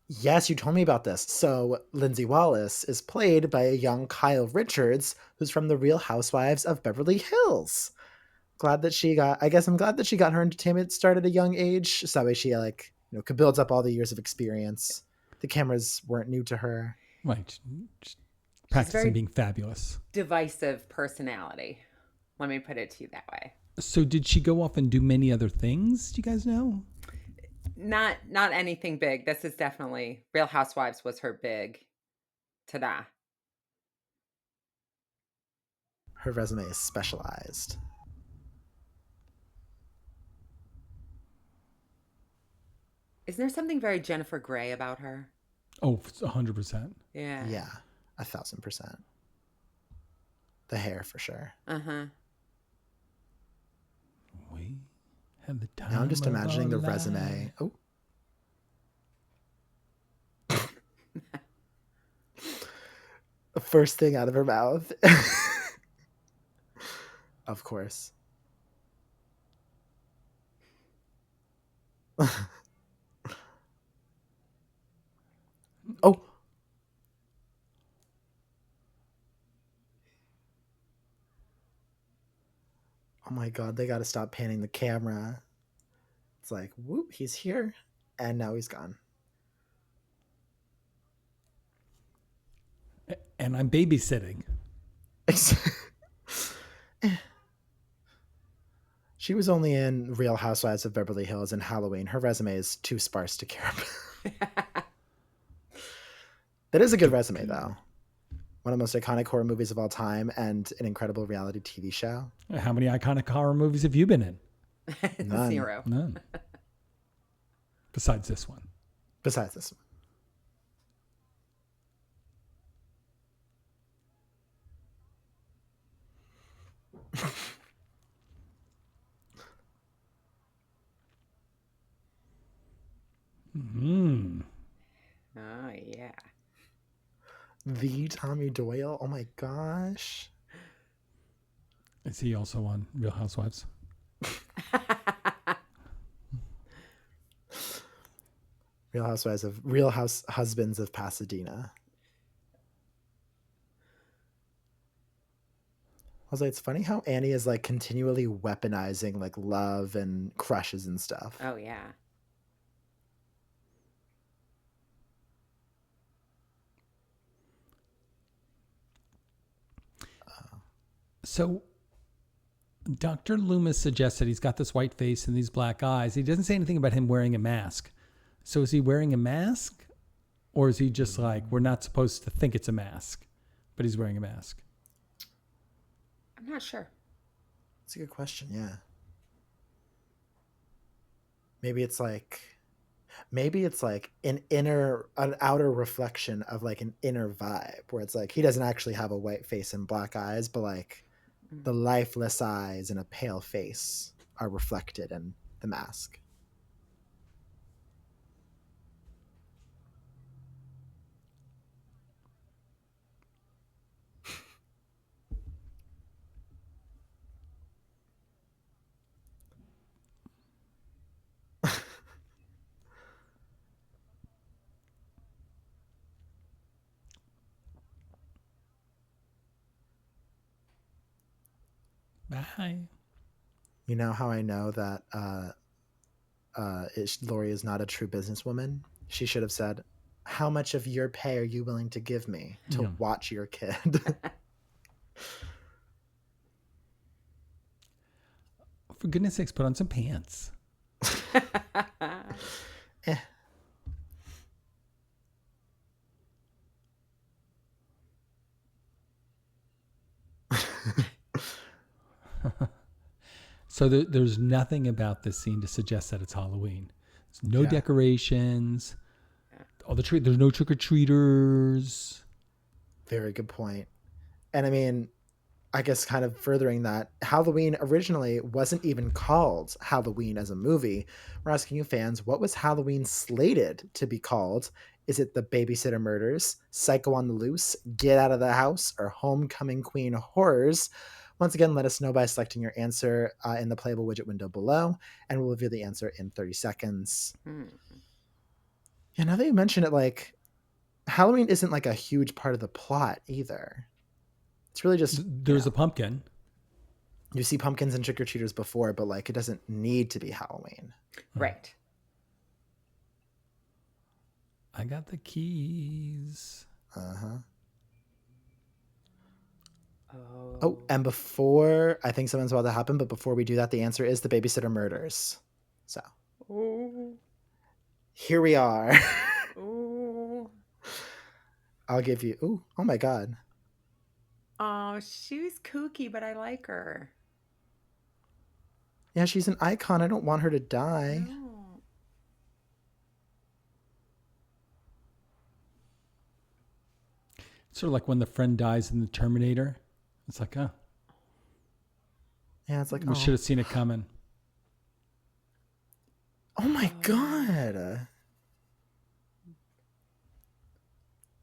Yes, you told me about this. So Lindsey Wallace is played by a young Kyle Richards, who's from the Real Housewives of Beverly Hills. Glad that she got, I guess I'm glad that she got her entertainment start at a young age. So that way she could build up all the years of experience. The cameras weren't new to her. Right. Just practicing very- being fabulous. Divisive personality. Let me put it to you that way. So did she go off and do many other things? Do you guys know? Not anything big. This is definitely Real Housewives was her big ta-da. Her resume is specialized. Isn't there something very Jennifer Grey about her? Oh, 100%. Yeah. Yeah, 1,000%. The hair for sure. Uh-huh. We have the time. Now I'm just of imagining the our resume. life. Oh. The first thing out of her mouth. Of course. Oh. Oh my God, they got to stop panning the camera. It's like, whoop, he's here. And now he's gone. And I'm babysitting. She was only in Real Housewives of Beverly Hills and Halloween. Her resume is too sparse to care about. That is a good resume, though. One of the most iconic horror movies of all time and an incredible reality TV show. How many iconic horror movies have you been in? None. 0. None. Besides this one. Besides this one. Oh, yeah. The Tommy Doyle. Oh my gosh. Is he also on Real Housewives? Real House Husbands of Pasadena. Also, it's funny how Annie is like continually weaponizing like love and crushes and stuff. Oh, yeah. So Dr. Loomis suggests that he's got this white face and these black eyes. He doesn't say anything about him wearing a mask. So is he wearing a mask? Or is he just like, we're not supposed to think it's a mask, but he's wearing a mask? I'm not sure. That's a good question, yeah. Maybe it's like an outer reflection of like an inner vibe where it's like he doesn't actually have a white face and black eyes, but like the lifeless eyes and a pale face are reflected in the mask. Bye. You know how I know that Lori is not a true businesswoman? She should have said, "How much of your pay are you willing to give me to watch your kid?" For goodness sakes, put on some pants. Eh. So there's nothing about this scene to suggest that it's Halloween. There's no decorations. All there's no trick-or-treaters. Very good point. And I mean, I guess kind of furthering that, Halloween originally wasn't even called Halloween as a movie. We're asking you fans, what was Halloween slated to be called? Is it The Babysitter Murders, Psycho on the Loose, Get Out of the House, or Homecoming Queen Horrors? Once again, let us know by selecting your answer in the playable widget window below, and we'll reveal the answer in 30 seconds. Yeah, now that you mention it, like, Halloween isn't like a huge part of the plot either. It's really just... There's a pumpkin. You see pumpkins and trick-or-treaters before, but like it doesn't need to be Halloween. Right. I got the keys. Uh-huh. Oh, and before, I think something's about to happen, but before we do that, the answer is The Babysitter Murders. So, here we are. I'll give you, oh my God. Oh, she's kooky, but I like her. Yeah, she's an icon. I don't want her to die. No. Sort of like when the friend dies in the Terminator. It's like, Yeah, it's like, we should have seen it coming. Oh my God.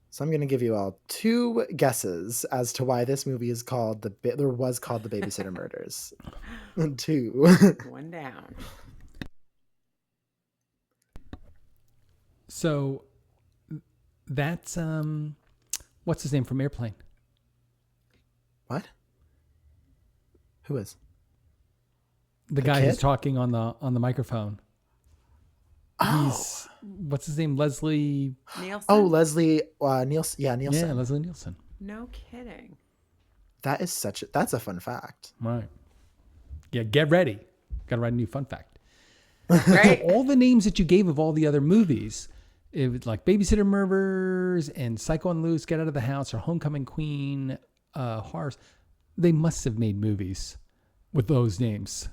So I'm going to give you all 2 guesses as to why this movie is called The Babysitter Murders. 2. 1 down. So that's what's his name from Airplane? What? Who is? The guy kid? who's talking on the microphone. Oh. What's his name? Leslie. Nielsen? Oh, Leslie Nielsen. Yeah, Nielsen. Yeah, Leslie Nielsen. No kidding. That's a fun fact. Right. Yeah, get ready. Got to write a new fun fact. Right. All the names that you gave of all the other movies, it was like Babysitter Murders and Psycho on the Loose, Get Out of the House, or Homecoming Queen, Horrors. They must have made movies with those names.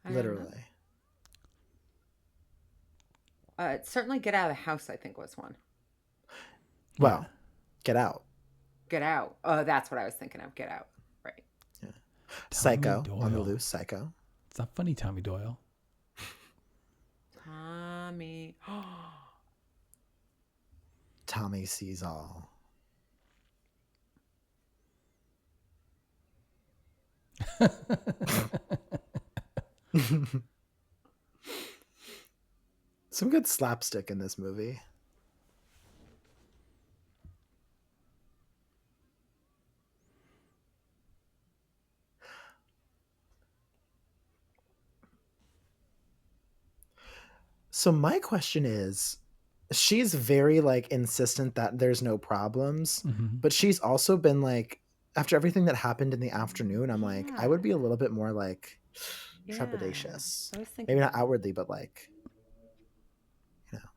I don't know. Literally. Certainly Get Out of the House, I think was one. Yeah. Well, Get Out. Get Out. Oh, that's what I was thinking of. Get Out. Right. Yeah. Tommy Psycho on the Doyle. loose. Psycho. It's not funny, Tommy Doyle. Tommy. Tommy sees all. Some good slapstick in this movie. So my question is, she's very like insistent that there's no problems, Mhm. but she's also been like, after everything that happened in the afternoon, I'm like, I would be a little bit more like Yeah. trepidatious. I was thinking Maybe not that. outwardly, but like, you know.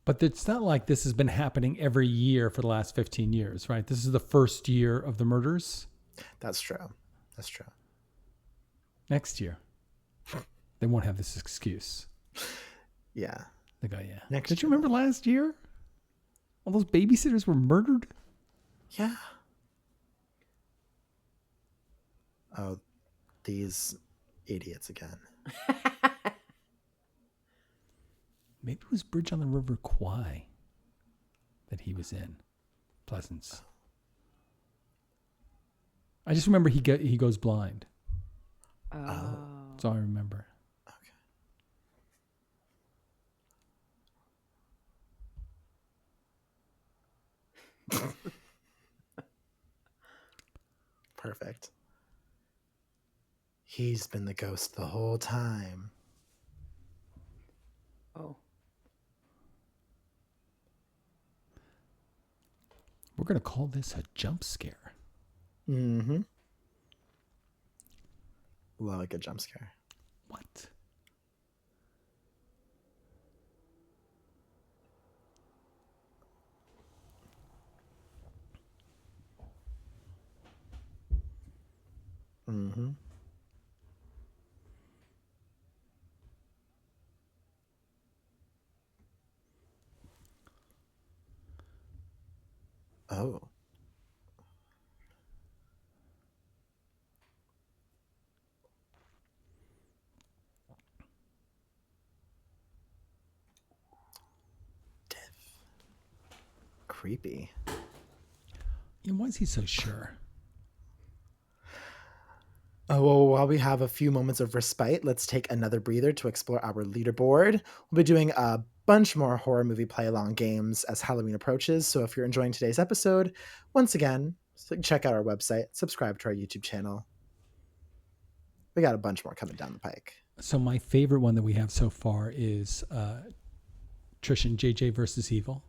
But it's not like this has been happening every year for the last 15 years, right? This is the first year of the murders. That's true. That's true. Next year, they won't have this excuse. Yeah. They go, yeah. Next Did you year. remember last year? All those babysitters were murdered? Yeah. Oh, these idiots again. Maybe it was Bridge on the River Kwai that he was in. Pleasence. I just remember he goes blind. Oh. That's all I remember. Perfect. He's been the ghost the whole time. Oh. We're going to call this a jump scare. Mm-hmm. Love a good jump scare. What? Mm-hmm. Oh. Creepy. Yeah, why is he so sure? Oh, well, while we have a few moments of respite, let's take another breather to explore our leaderboard. We'll be doing a bunch more horror movie play-along games as Halloween approaches, so if you're enjoying today's episode, once again, check out our website, subscribe to our YouTube channel. We got a bunch more coming down the pike. So my favorite one that we have so far is Trish and JJ versus Evil.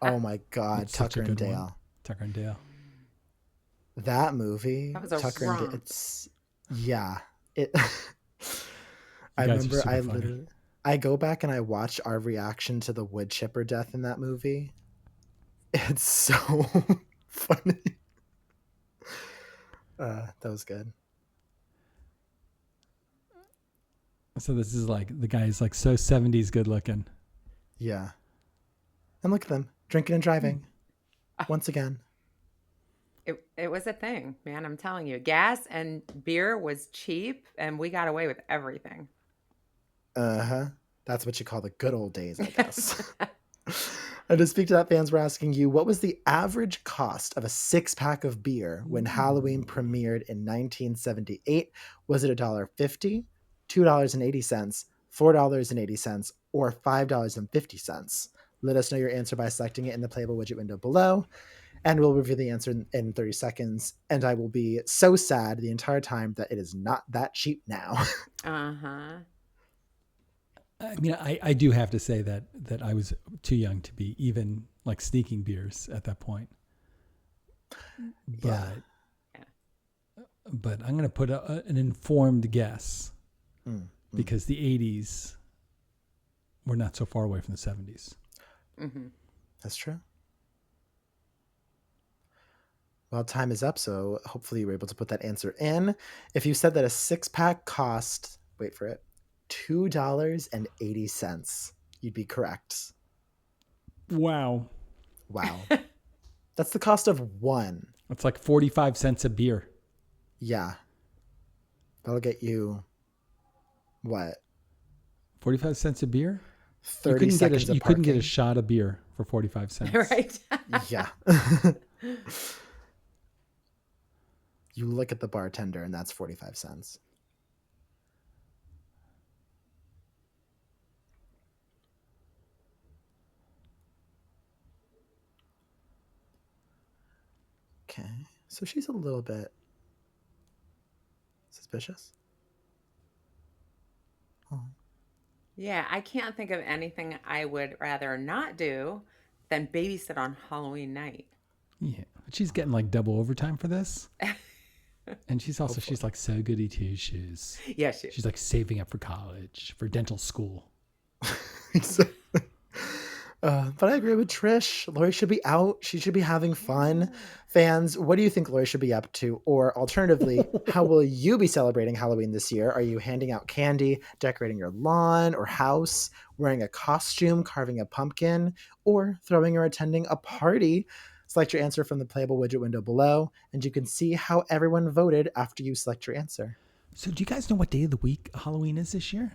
Oh my God, It's such a Tucker and good one. Dale. Tucker and Dale. That movie, That was a Tucker and Dale, romp. it's, yeah. It. I guys are remember super I funny. literally, I go back and I watch our reaction to the wood chipper death in that movie. It's so funny. That was good. So this is like, the guy is like so 70s good looking. Yeah. And look at them, drinking and driving. Once again. It was a thing, man. I'm telling you. Gas and beer was cheap, and we got away with everything. Uh-huh. That's what you call the good old days, I guess. And to speak to that, fans were asking you, what was the average cost of a 6-pack of beer when Halloween premiered in 1978? Was it $1.50, $2.80, $4.80, or $5.50? Let us know your answer by selecting it in the playable widget window below, and we'll review the answer in 30 seconds. And I will be so sad the entire time that it is not that cheap now. Uh-huh. I mean, I do have to say that I was too young to be even like sneaking beers at that point. But, Yeah. but I'm going to put an informed guess Mm. because the 80s were not so far away from the 70s. Mm-hmm. That's true. Well, time is up, so hopefully you were able to put that answer in. If you said that a 6-pack cost, wait for it, $2.80, you'd be correct. Wow. Wow. That's the cost of one. It's like 45 cents a beer. Yeah. That'll get you, what, 45 cents a beer? 30 seconds of You couldn't get a parking? shot of beer for 45 cents. Right. Yeah. You look at the bartender and that's 45 cents. Okay. So she's a little bit suspicious. Oh. Yeah, I can't think of anything I would rather not do than babysit on Halloween night. Yeah. But she's getting like double overtime for this. And she's like so goody two shoes. Yeah, She's like saving up for college, for dental school. Exactly. But I agree with Trish. Lori should be out. She should be having fun. Fans, what do you think Lori should be up to? Or alternatively, how will you be celebrating Halloween this year? Are you handing out candy, decorating your lawn or house, wearing a costume, carving a pumpkin, or throwing or attending a party? Select your answer from the playable widget window below, and you can see how everyone voted after you select your answer. So do you guys know what day of the week Halloween is this year?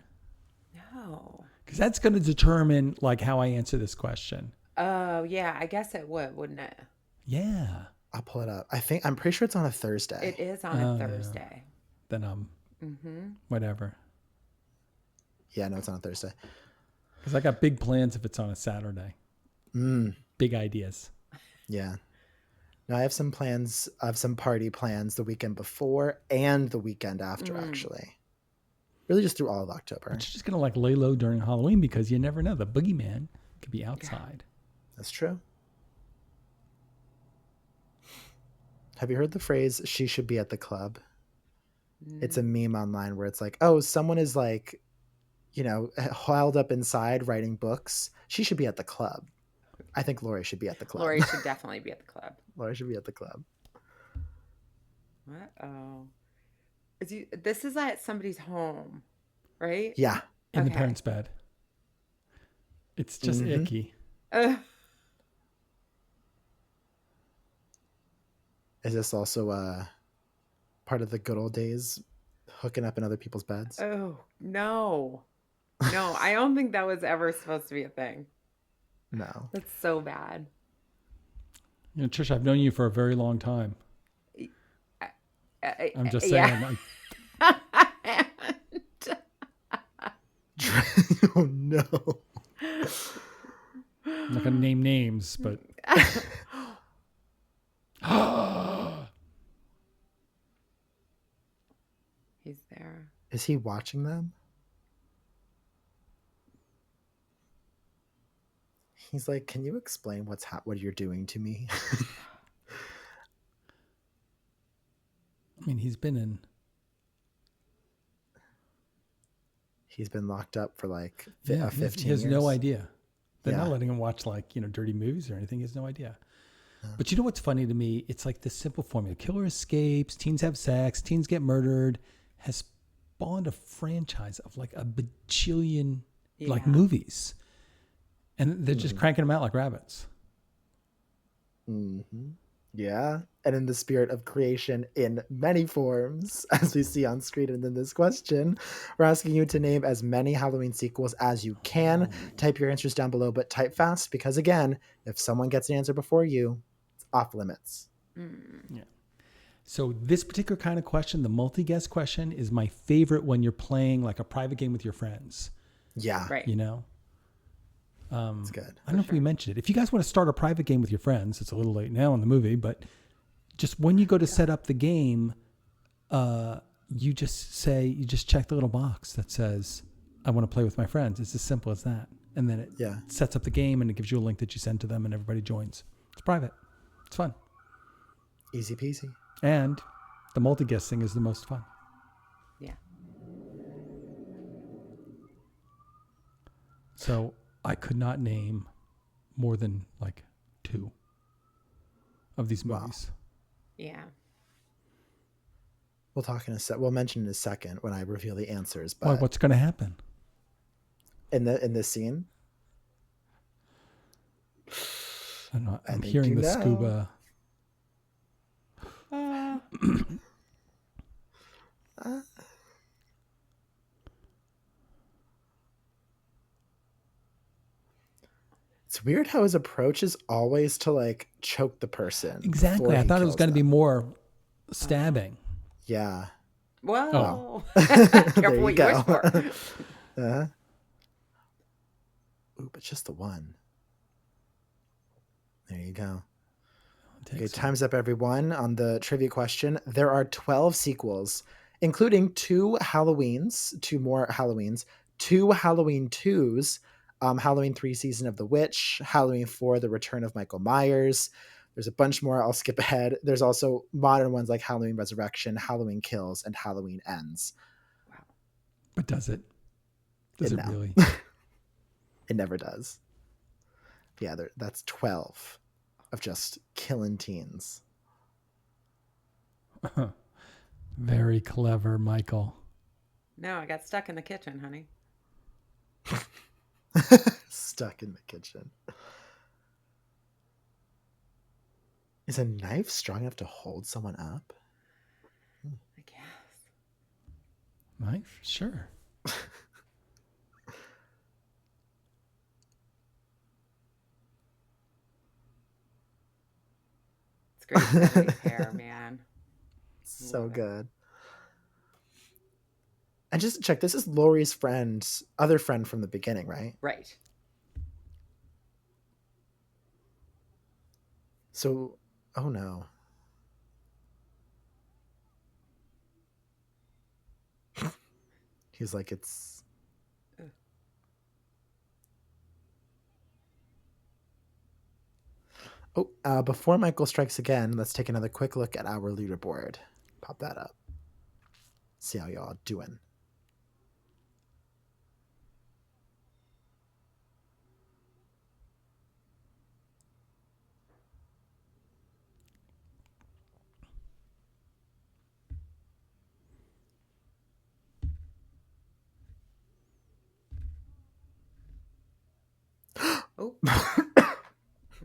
No. Because that's going to determine like how I answer this question. Oh, yeah, I guess it would, wouldn't it? Yeah. I'll pull it up. I'm pretty sure it's on a Thursday. It is on a Thursday. Then whatever. Yeah, no, it's on a Thursday. Because I got big plans if it's on a Saturday. Big ideas. Yeah. Now I have some plans. I have some party plans the weekend before and the weekend after, actually. Really just through all of October. But you're just going to like lay low during Halloween because you never know. The boogeyman could be outside. That's true. Have you heard the phrase, she should be at the club? It's a meme online where it's like, oh, someone is like, held up inside writing books. She should be at the club. I think Lori should be at the club. Lori should definitely be at the club. Lori should be at the club. Uh-oh. This is at somebody's home, right? Yeah. In the parents' bed. It's just icky. Is this also part of the good old days, hooking up in other people's beds? Oh, no. No, I don't think that was ever supposed to be a thing. No. That's so bad. Trish, I've known you for a very long time. I'm just saying. Yeah. Oh, no. I'm not going to name names, but. He's there. Is he watching them? He's like, can you explain what you're doing to me? I mean, he's been locked up for like 15 years. He has no idea. They're not Yeah. letting him watch like, dirty movies or anything. He has no idea. But you know what's funny to me? It's like this simple formula. Killer escapes, teens have sex, teens get murdered, has spawned a franchise of like a bajillion like movies. And they're just cranking them out like rabbits. Mm-hmm. Yeah. And in the spirit of creation in many forms, as we see on screen and in this question, we're asking you to name as many Halloween sequels as you can. Type your answers down below, but type fast because, again, if someone gets an answer before you, it's off limits. Yeah. So this particular kind of question, the multi-guess question, is my favorite when you're playing like a private game with your friends. Yeah. Right. It's good. I don't know if we mentioned it. If you guys want to start a private game with your friends, it's a little late now in the movie, but just when you go to set up the game, you just check the little box that says, I want to play with my friends. It's as simple as that. And then it sets up the game and it gives you a link that you send to them and everybody joins. It's private. It's fun. Easy peasy. And the multi-guess thing is the most fun. Yeah. So I could not name more than like 2 of these movies. Yeah. We'll talk in a sec. We'll mention in a second when I reveal the answers. Why? But What's going to happen? in this scene, I don't know. I I'm think hearing you the know. scuba. It's weird how his approach is always to like choke the person. Exactly. before I he thought it was kills going to be them. more stabbing. Yeah. Whoa. There Careful you what you go. wish for. uh-huh. Ooh, but just the one. There you go. Okay, time's up, everyone. On the trivia question, there are 12 sequels, including two more Halloweens, two Halloween 2s, Halloween 3 Season of the Witch, Halloween 4 The Return of Michael Myers. There's a bunch more. I'll skip ahead. There's also modern ones like Halloween Resurrection, Halloween Kills, and Halloween Ends. Wow. But does it? Does it No. really? It never does. Yeah, that's 12 of just killing teens. Very clever, Michael. No, I got stuck in the kitchen, honey. Stuck in the kitchen. Is a knife strong enough to hold someone up? I guess. Knife? Sure. It's great 70s hair, man. So Love it. good. And just check, this is Laurie's other friend from the beginning, right? Right. So, oh no. He's like, it's... Oh, before Michael strikes again, let's take another quick look at our leaderboard. Pop that up. See how y'all doing. Oh.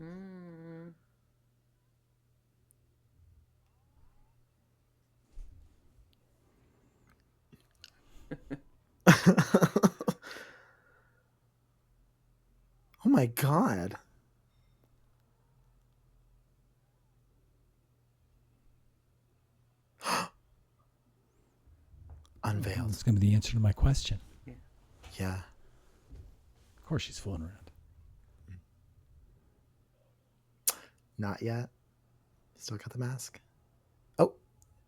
Mm. Oh my god. Unveiled. It's going to be the answer to my question. Yeah. Of course she's fooling around. Not yet. Still got the mask. Oh,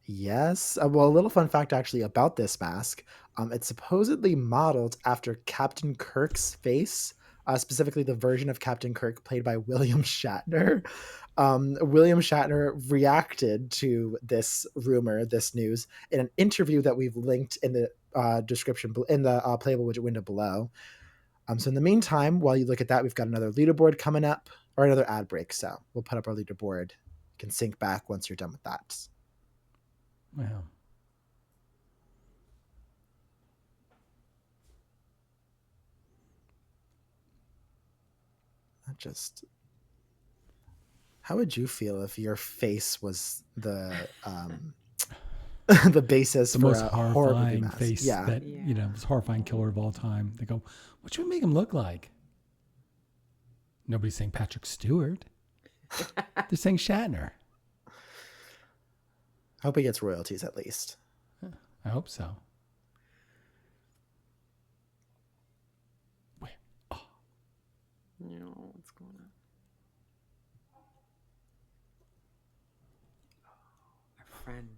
yes. Well, a little fun fact actually about this mask. It's supposedly modeled after Captain Kirk's face, specifically the version of Captain Kirk played by William Shatner. William Shatner reacted to this rumor, this news, in an interview that we've linked in the description, in the playable widget window below. So in the meantime, while you look at that, we've got another leaderboard coming up, or another ad break. So we'll put up our leaderboard. You can sync back once you're done with that. Wow. How would you feel if your face was the the basis The for most a horror movie horrifying mask? face Yeah. that, was horrifying killer of all time. They go, what should we make him look like? Nobody's saying Patrick Stewart. They're saying Shatner. I hope he gets royalties at least. I hope so. Wait. Oh. No, what's going on? Our friend.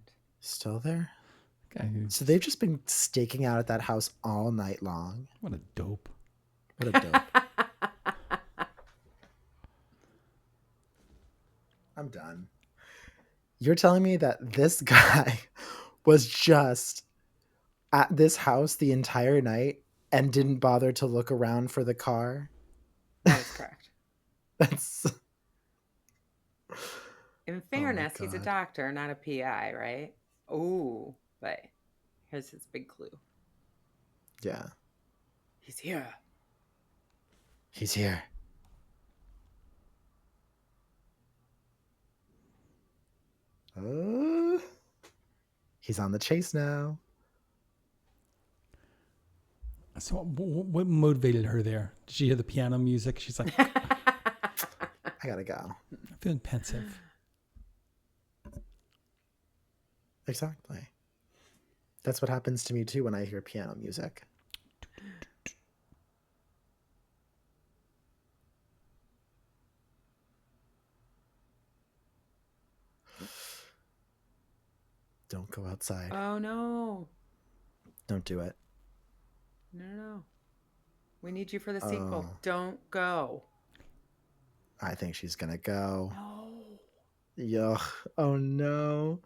Still there? Okay. So they've just been staking out at that house all night long. What a dope. What a dope. I'm done. You're telling me that this guy was just at this house the entire night and didn't bother to look around for the car? That is correct. That's... In Oh my fairness, he's a God. doctor, not a PI, right? Oh, but here's his big clue. Yeah. He's here. He's here. He's on the chase now. So what motivated her there? Did she hear the piano music? She's like, I gotta go. I'm feeling pensive. Exactly. That's what happens to me too when I hear piano music. Don't go outside. Oh, no. Don't do it. No. We need you for the sequel. Oh. Don't go. I think she's gonna go. No. Yuck. Oh no.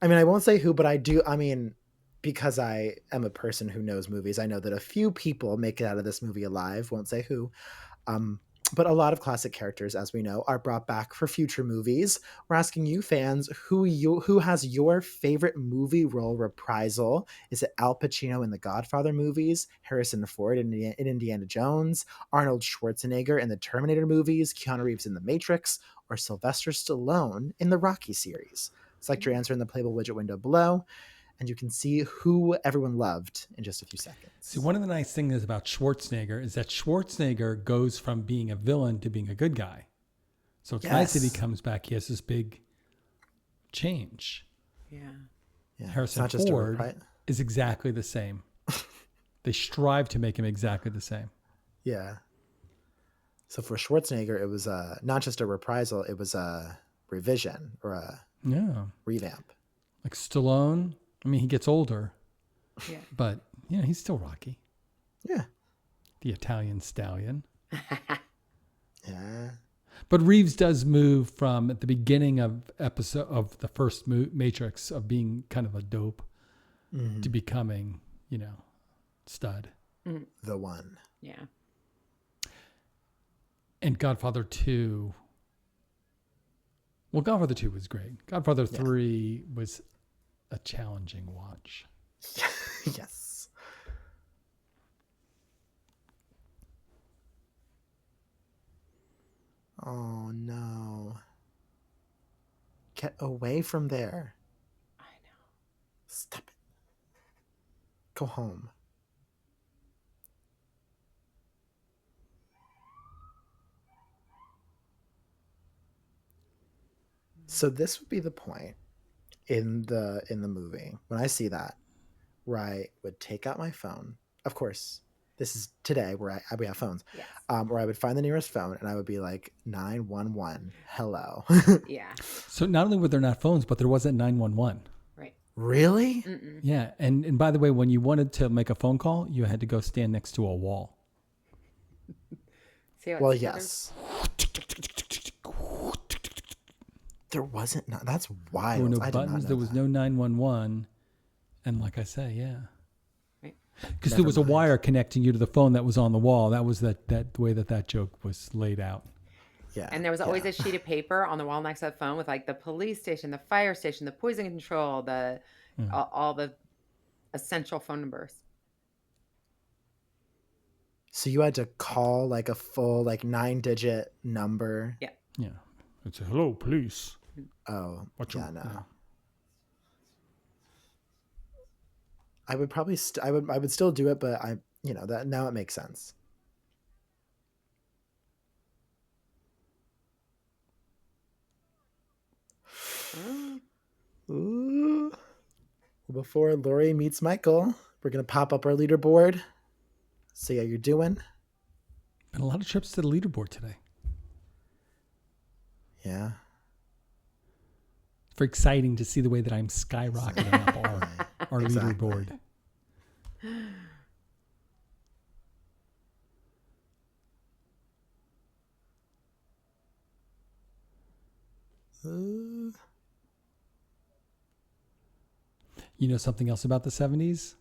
I mean, I won't say who, but I do. I mean, because I am a person who knows movies, I know that a few people make it out of this movie alive. Won't say who. But a lot of classic characters, as we know, are brought back for future movies. We're asking you fans who has your favorite movie role reprisal. Is it Al Pacino in the Godfather movies, Harrison Ford in Indiana Jones, Arnold Schwarzenegger in the Terminator movies, Keanu Reeves in The Matrix, or Sylvester Stallone in the Rocky series? Select your answer in the Playable widget window below, and you can see who everyone loved in just a few seconds. See, one of the nice things about Schwarzenegger is that Schwarzenegger goes from being a villain to being a good guy. So it's nice that he comes back. He has this big change. Yeah. Harrison Ford is exactly the same. They strive to make him exactly the same. Yeah. So for Schwarzenegger, it was not just a reprisal, it was a revision or a revamp. Like Stallone, I mean, he gets older, Yeah. but he's still Rocky. Yeah. The Italian stallion. Yeah. But Reeves does move from at the beginning of the first Matrix of being kind of a dope to becoming, stud. The one. Yeah. And Godfather 2. Well, Godfather 2 was great. Godfather 3 was a challenging watch. Yes. Oh no. Get away from there. I know. Stop it. Go home. So this would be the point in the movie when I see that, where I would take out my phone. Of course, this is today where we have phones. Yes. Where I would find the nearest phone and I would be like 911. Hello. Yeah. So not only were there not phones, but there wasn't 911. Right. Really? Mm-mm. Yeah, and by the way, when you wanted to make a phone call, you had to go stand next to a wall. See how Well, it yes. There wasn't. That's wild. There were no I did not buttons. know There was that. no 911, and like I say, yeah, Right. because there was a wire connecting you to the phone that was on the wall. That was that way that joke was laid out. Yeah. And there was always a sheet of paper on the wall next to the phone with like the police station, the fire station, the poison control, all the essential phone numbers. So you had to call like a full 9-digit number. Yeah. Yeah, it's a hello, police. Oh, No. no. I would probably I would still do it, but that now it makes sense. Ooh. Well, before Lori meets Michael, we're gonna pop up our leaderboard. See how you're doing. Been a lot of trips to the leaderboard today. Yeah. It's very exciting to see the way that I'm skyrocketing up our leaderboard. You know something else about the 70s?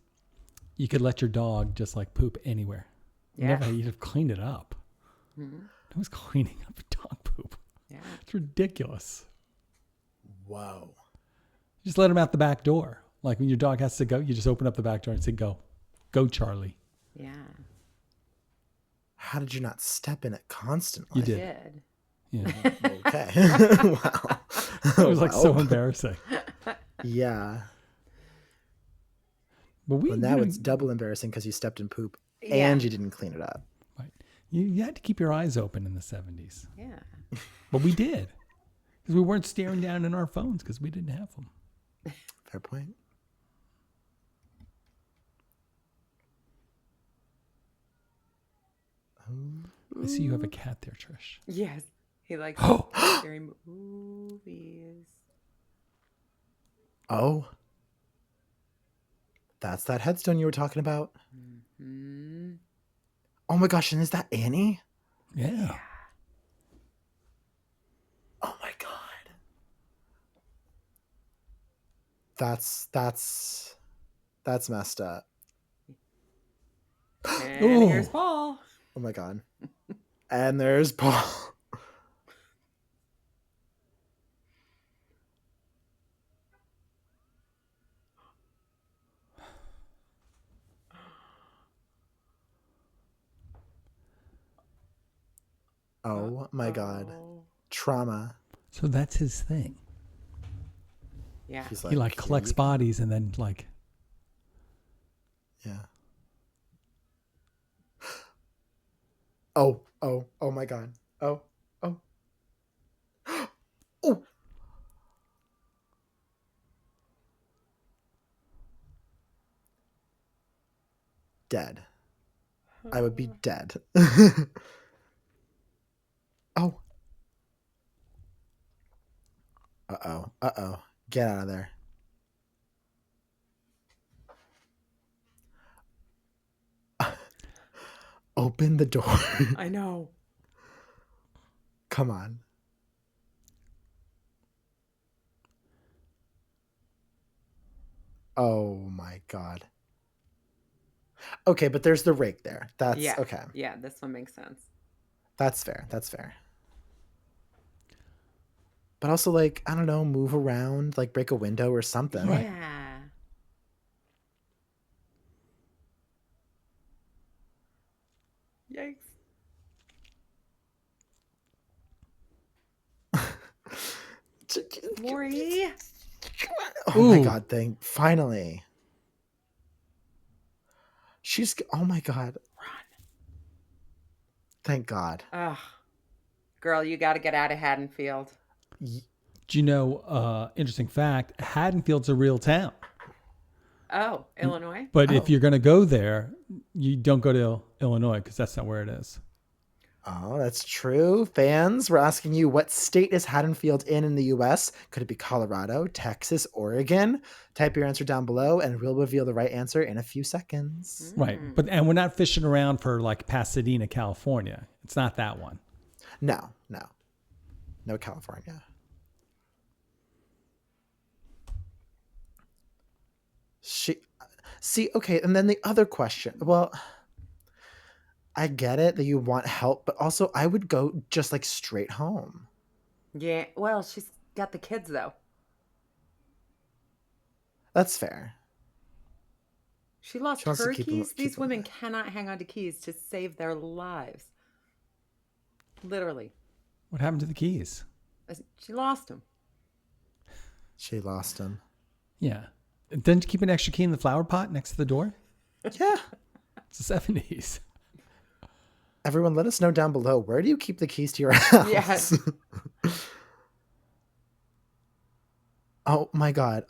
You could let your dog just poop anywhere. Yeah. You'd have cleaned it up. Mm-hmm. No one's cleaning up dog poop. Yeah. It's ridiculous. Whoa. Just let him out the back door. Like when your dog has to go, you just open up the back door and say, go. Go, Charlie. Yeah. How did you not step in it constantly? You did. Yeah. Okay. Wow. It was like so embarrassing. Yeah. But Well, now it's double embarrassing because you stepped in poop and you didn't clean it up. Right. You had to keep your eyes open in the 70s. Yeah. But we did. Because we weren't staring down in our phones because we didn't have them. Fair point. I see you have a cat there, Trish. Yes. He likes scary movies. Oh. That's that headstone you were talking about. Mm-hmm. Oh my gosh, and is that Annie? Yeah. Oh my god. That's messed up. And Ooh. here's Paul. Oh my god. And there's Paul. Oh my god. Trauma. So that's his thing. Yeah. He's He like collects bodies and then like. Yeah. Oh my god. Oh. Oh. Dead. I would be dead. Oh. Uh-oh. Get out of there. Open the door. I know. Come on. Oh my god. Okay, but there's the rake there. That's okay. Yeah, this one makes sense. That's fair. But also, like, I don't know, move around, like break a window or something. Yeah. Yikes. Maury. Oh my god, finally. Oh my god. Run. Thank God. Ugh. Girl, you got to get out of Haddonfield. Do you know, interesting fact, Haddonfield's a real town. Oh, Illinois? But if you're going to go there, you don't go to Illinois because that's not where it is. Oh, that's true. Fans, we're asking you, what state is Haddonfield in the U.S.? Could it be Colorado, Texas, Oregon? Type your answer down below and we'll reveal the right answer in a few seconds. Right. And we're not fishing around for like Pasadena, California. It's not that one. No, California. See, okay, and then the other question. Well, I get it that you want help, but also I would go just like straight home. Yeah, well, she's got the kids though. That's fair. She lost She wants her to keep keys. them- These keep them women there. cannot hang on to keys to save their lives. Literally. What happened to the keys? She lost them. She lost him. Yeah. Didn't you keep an extra key in the flower pot next to the door? Yeah. It's the 70s. Everyone, let us know down below. Where do you keep the keys to your house? Yes. Oh my God.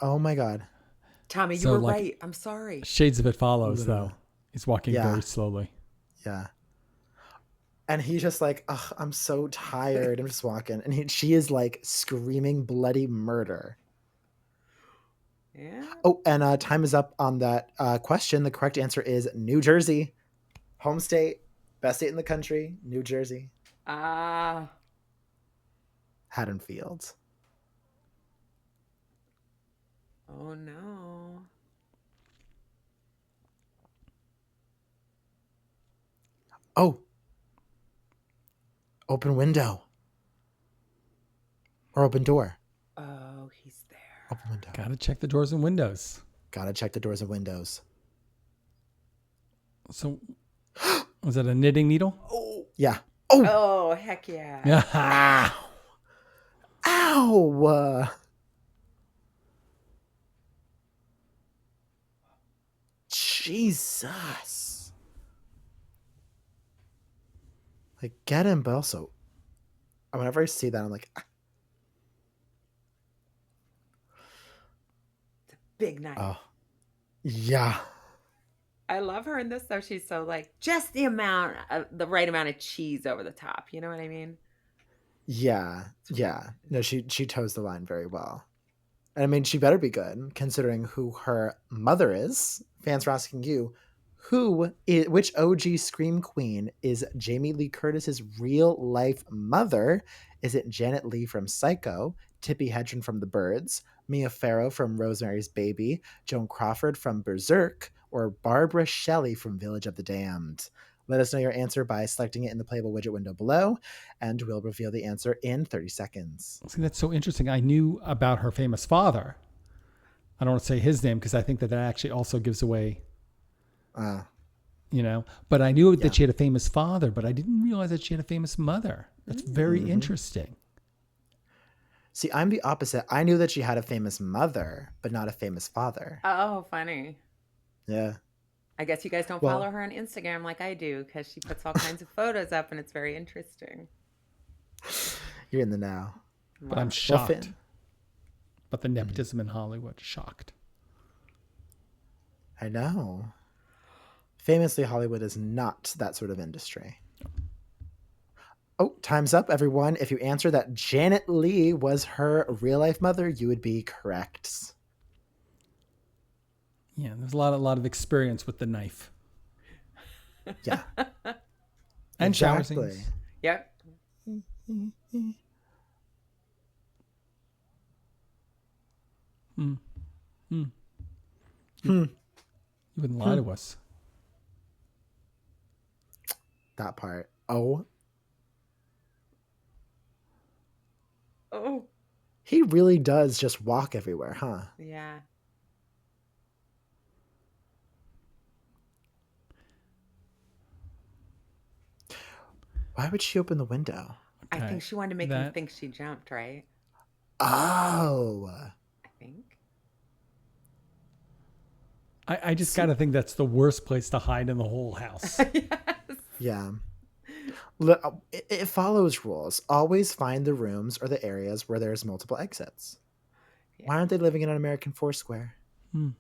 Tommy, you So, were like, right. I'm sorry. Shades of it follows, Literally. though. He's walking Yeah. very slowly. Yeah. And he's just like, ugh, I'm so tired. I'm just walking. And she is like screaming bloody murder. Yeah. Oh, and time is up on that question. The correct answer is New Jersey. Home state, best state in the country, New Jersey. Haddonfield. Oh no. Oh. Open window. Or open door. Oh, he's She's there. Open window. Gotta check the doors and windows. Gotta check the doors and windows. So, was that a knitting needle? Oh. Yeah. Oh. Oh, heck yeah. Yeah. Ow. Jesus. Like, get him, but also, whenever I see that, I'm like, Big knife. oh, yeah. I love her in this though. She's so like just the right amount of cheese over the top. You know what I mean? Yeah. Yeah. No, she toes the line very well. And I mean, she better be good, considering who her mother is. Fans are asking you, which OG Scream Queen is Jamie Lee Curtis's real life mother? Is it Janet Leigh from Psycho, Tippi Hedren from The Birds, Mia Farrow from Rosemary's Baby, Joan Crawford from Berserk, or Barbara Shelley from Village of the Damned? Let us know your answer by selecting it in the playable widget window below, and we'll reveal the answer in 30 seconds. See, that's so interesting. I knew about her famous father. I don't want to say his name because I think that actually also gives away, but I knew that she had a famous father, but I didn't realize that she had a famous mother. That's very interesting. See, I'm the opposite. I knew that she had a famous mother, but not a famous father. Oh, funny. Yeah. I guess you guys don't follow her on Instagram like I do because she puts all kinds of photos up and it's very interesting. You're in the know. But I'm shocked. But the nepotism in Hollywood, shocked. I know. Famously, Hollywood is not that sort of industry. Oh, time's up, everyone. If you answer that Janet Leigh was her real-life mother, you would be correct. Yeah, there's a lot of experience with the knife. Yeah. And shower exactly. scenes. Yep. You wouldn't lie to us. That part. Oh. Oh. He really does just walk everywhere, huh? Yeah. Why would she open the window? Okay. I think she wanted to make him think she jumped, right? Oh. I think. I just got to think that's the worst place to hide in the whole house. Yes. Yeah. Look, it follows rules. Always find the rooms or the areas where there's multiple exits. Yeah. Why aren't they living in an American Foursquare? Oh.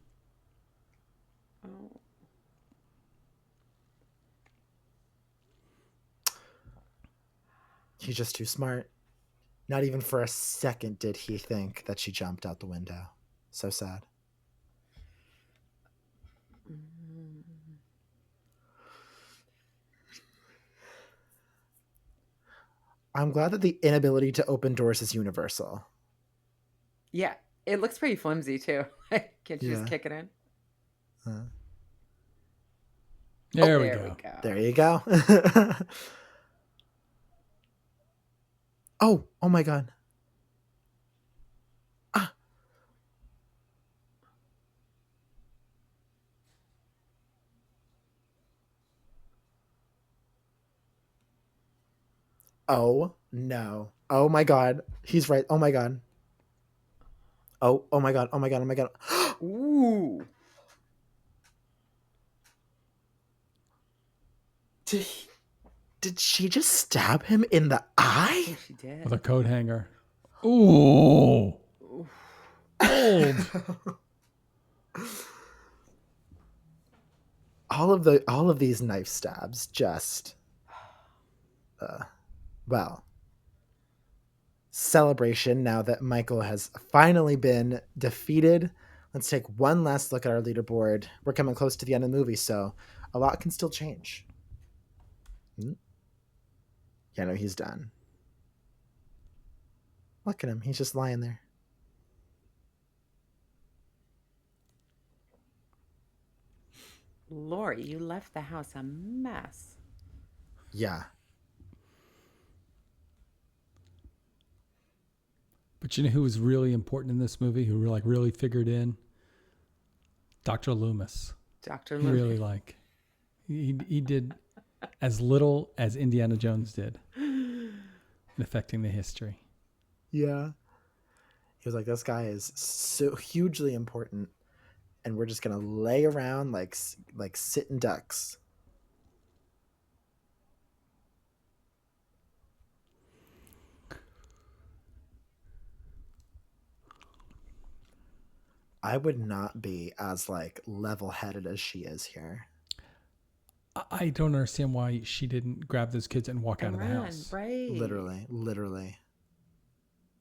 He's just too smart. Not even for a second did he think that she jumped out the window. So sad. I'm glad that the inability to open doors is universal. Yeah, it looks pretty flimsy too. Can't you just kick it in? There we go. There you go. Oh my God. Ah. Oh no. Oh my God. He's right. Oh my God. Oh my God. Oh my God. Oh my God. Ooh. Did she just stab him in the eye? I think she did. With a coat hanger. Ooh. Old. all of these knife stabs just well, celebration now that Michael has finally been defeated. Let's take one last look at our leaderboard. We're coming close to the end of the movie, so a lot can still change. Yeah, no, he's done. Look at him. He's just lying there. Lori, you left the house a mess. Yeah. But you know who was really important in this movie? Who really figured in? Dr. Loomis. Dr. He Loomis. really he did as little as Indiana Jones did in affecting the history. Yeah. He was like, this guy is so hugely important, and we're just gonna lay around like sitting ducks. I would not be as like level-headed as she is here. I don't understand why she didn't grab those kids and walk out of the Run, house. right? Literally,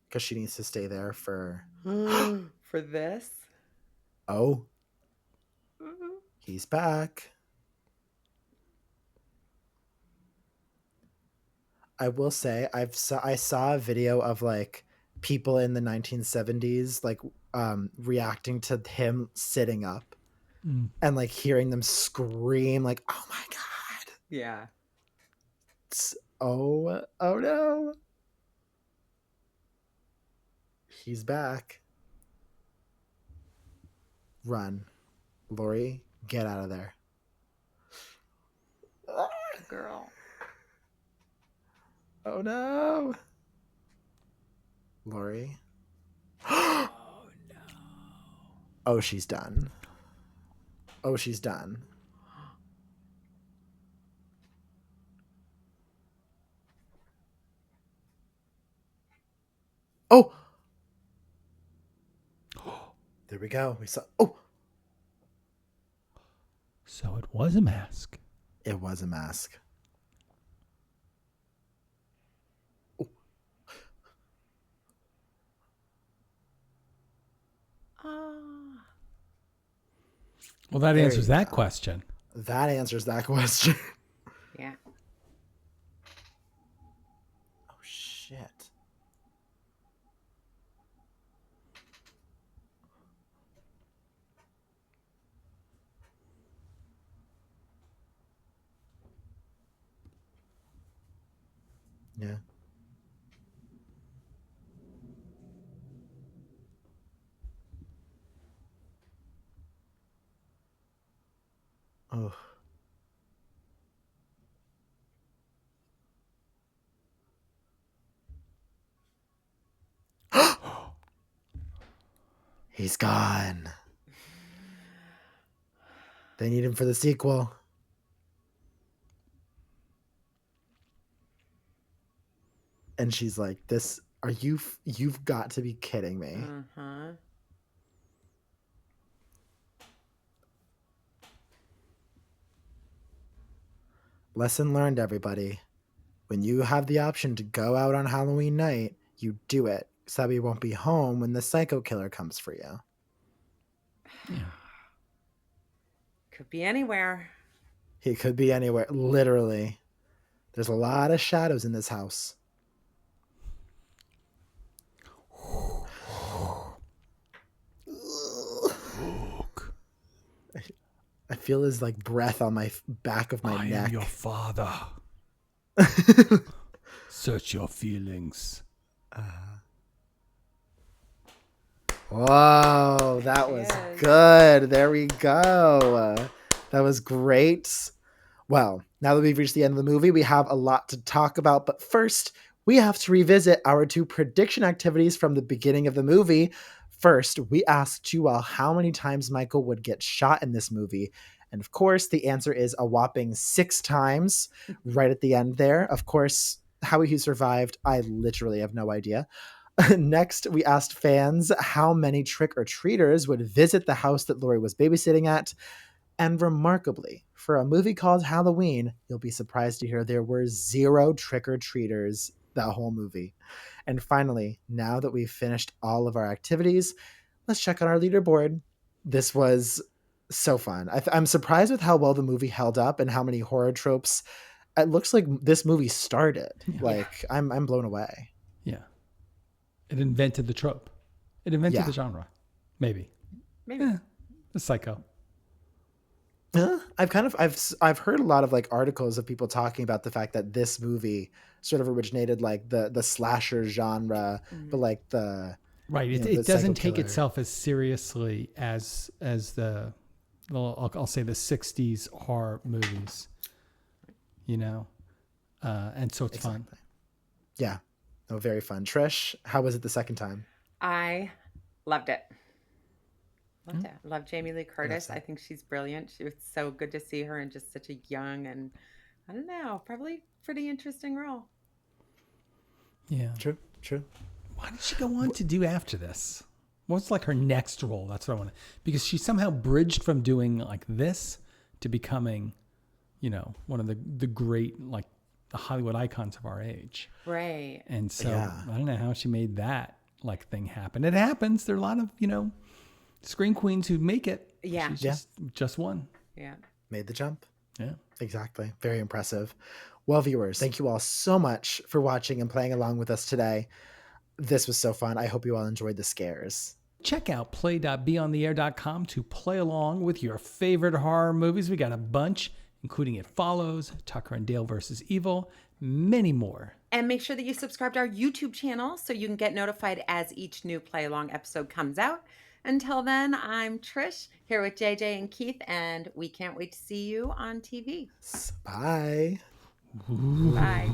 because she needs to stay there for For this. Oh, he's back. I will say I saw a video of like people in the 1970s like reacting to him sitting up and like hearing them scream like, oh my god. Yeah. Oh no. He's back. Run. Lori, get out of there. Girl. Oh no. Lori. Oh no. Oh, she's done. Oh, she's done. Oh. There we go. We saw. Oh. So it was a mask. It was a mask. Oh. Well, that There answers you that go. question. That answers that question. Yeah. Oh, shit. Yeah. Oh. He's gone. They need him for the sequel. And she's like, "This are you? You've got to be kidding me." Uh-huh. Lesson learned, everybody. When you have the option to go out on Halloween night, you do it. So we won't be home when the psycho killer comes for you. Yeah. Could be anywhere. He could be anywhere. Literally. There's a lot of shadows in this house. I feel his like breath on my back of my neck. I am your father. Search your feelings. Whoa, that was good. There we go. That was great. Well, now that we've reached the end of the movie, we have a lot to talk about. But first, we have to revisit our two prediction activities from the beginning of the movie. First, we asked you all how many times Michael would get shot in this movie. And of course, the answer is a whopping 6 times right at the end there. Of course, how he survived, I literally have no idea. Next, we asked fans how many trick-or-treaters would visit the house that Lori was babysitting at. And remarkably, for a movie called Halloween, you'll be surprised to hear there were 0 trick-or-treaters that whole movie. And finally, now that we've finished all of our activities, let's check on our leaderboard. This was so fun. I'm surprised with how well the movie held up and how many horror tropes. It looks like this movie started. Yeah. Like, I'm blown away. Yeah. It invented the trope. It invented Yeah. the genre. Maybe. Maybe. The psycho. I've heard a lot of like articles of people talking about the fact that this movie sort of originated like the slasher genre, but like the Right. you know the It psycho doesn't take killer. itself as seriously as the, well, I'll say the 60s horror movies, you know? And so it's fun. Yeah, no, very fun. Trish, how was it the second time? I loved it. Loved it. Love Jamie Lee Curtis. so. I think she's brilliant. She was so good to see her in just such a young and I don't know, probably pretty interesting role. Yeah. True. Why did she go on to do after this? What's like her next role? That's what I want to, because she somehow bridged from doing like this to becoming, you know, one of the great, like the Hollywood icons of our age. Right. And so Yeah. I don't know how she made that like thing happen. It happens. There are a lot of, you know, screen queens who make it. Yeah. She's just one. Yeah. Made the jump. Yeah. Exactly. Very impressive. Well, viewers, thank you all so much for watching and playing along with us today. This was so fun. I hope you all enjoyed the scares. Check out play.beyondtheair.com to play along with your favorite horror movies. We got a bunch, including It Follows, Tucker and Dale versus Evil, many more. And make sure that you subscribe to our YouTube channel so you can get notified as each new Play Along episode comes out. Until then, I'm Trish here with JJ and Keith, and we can't wait to see you on TV. Bye. Bye.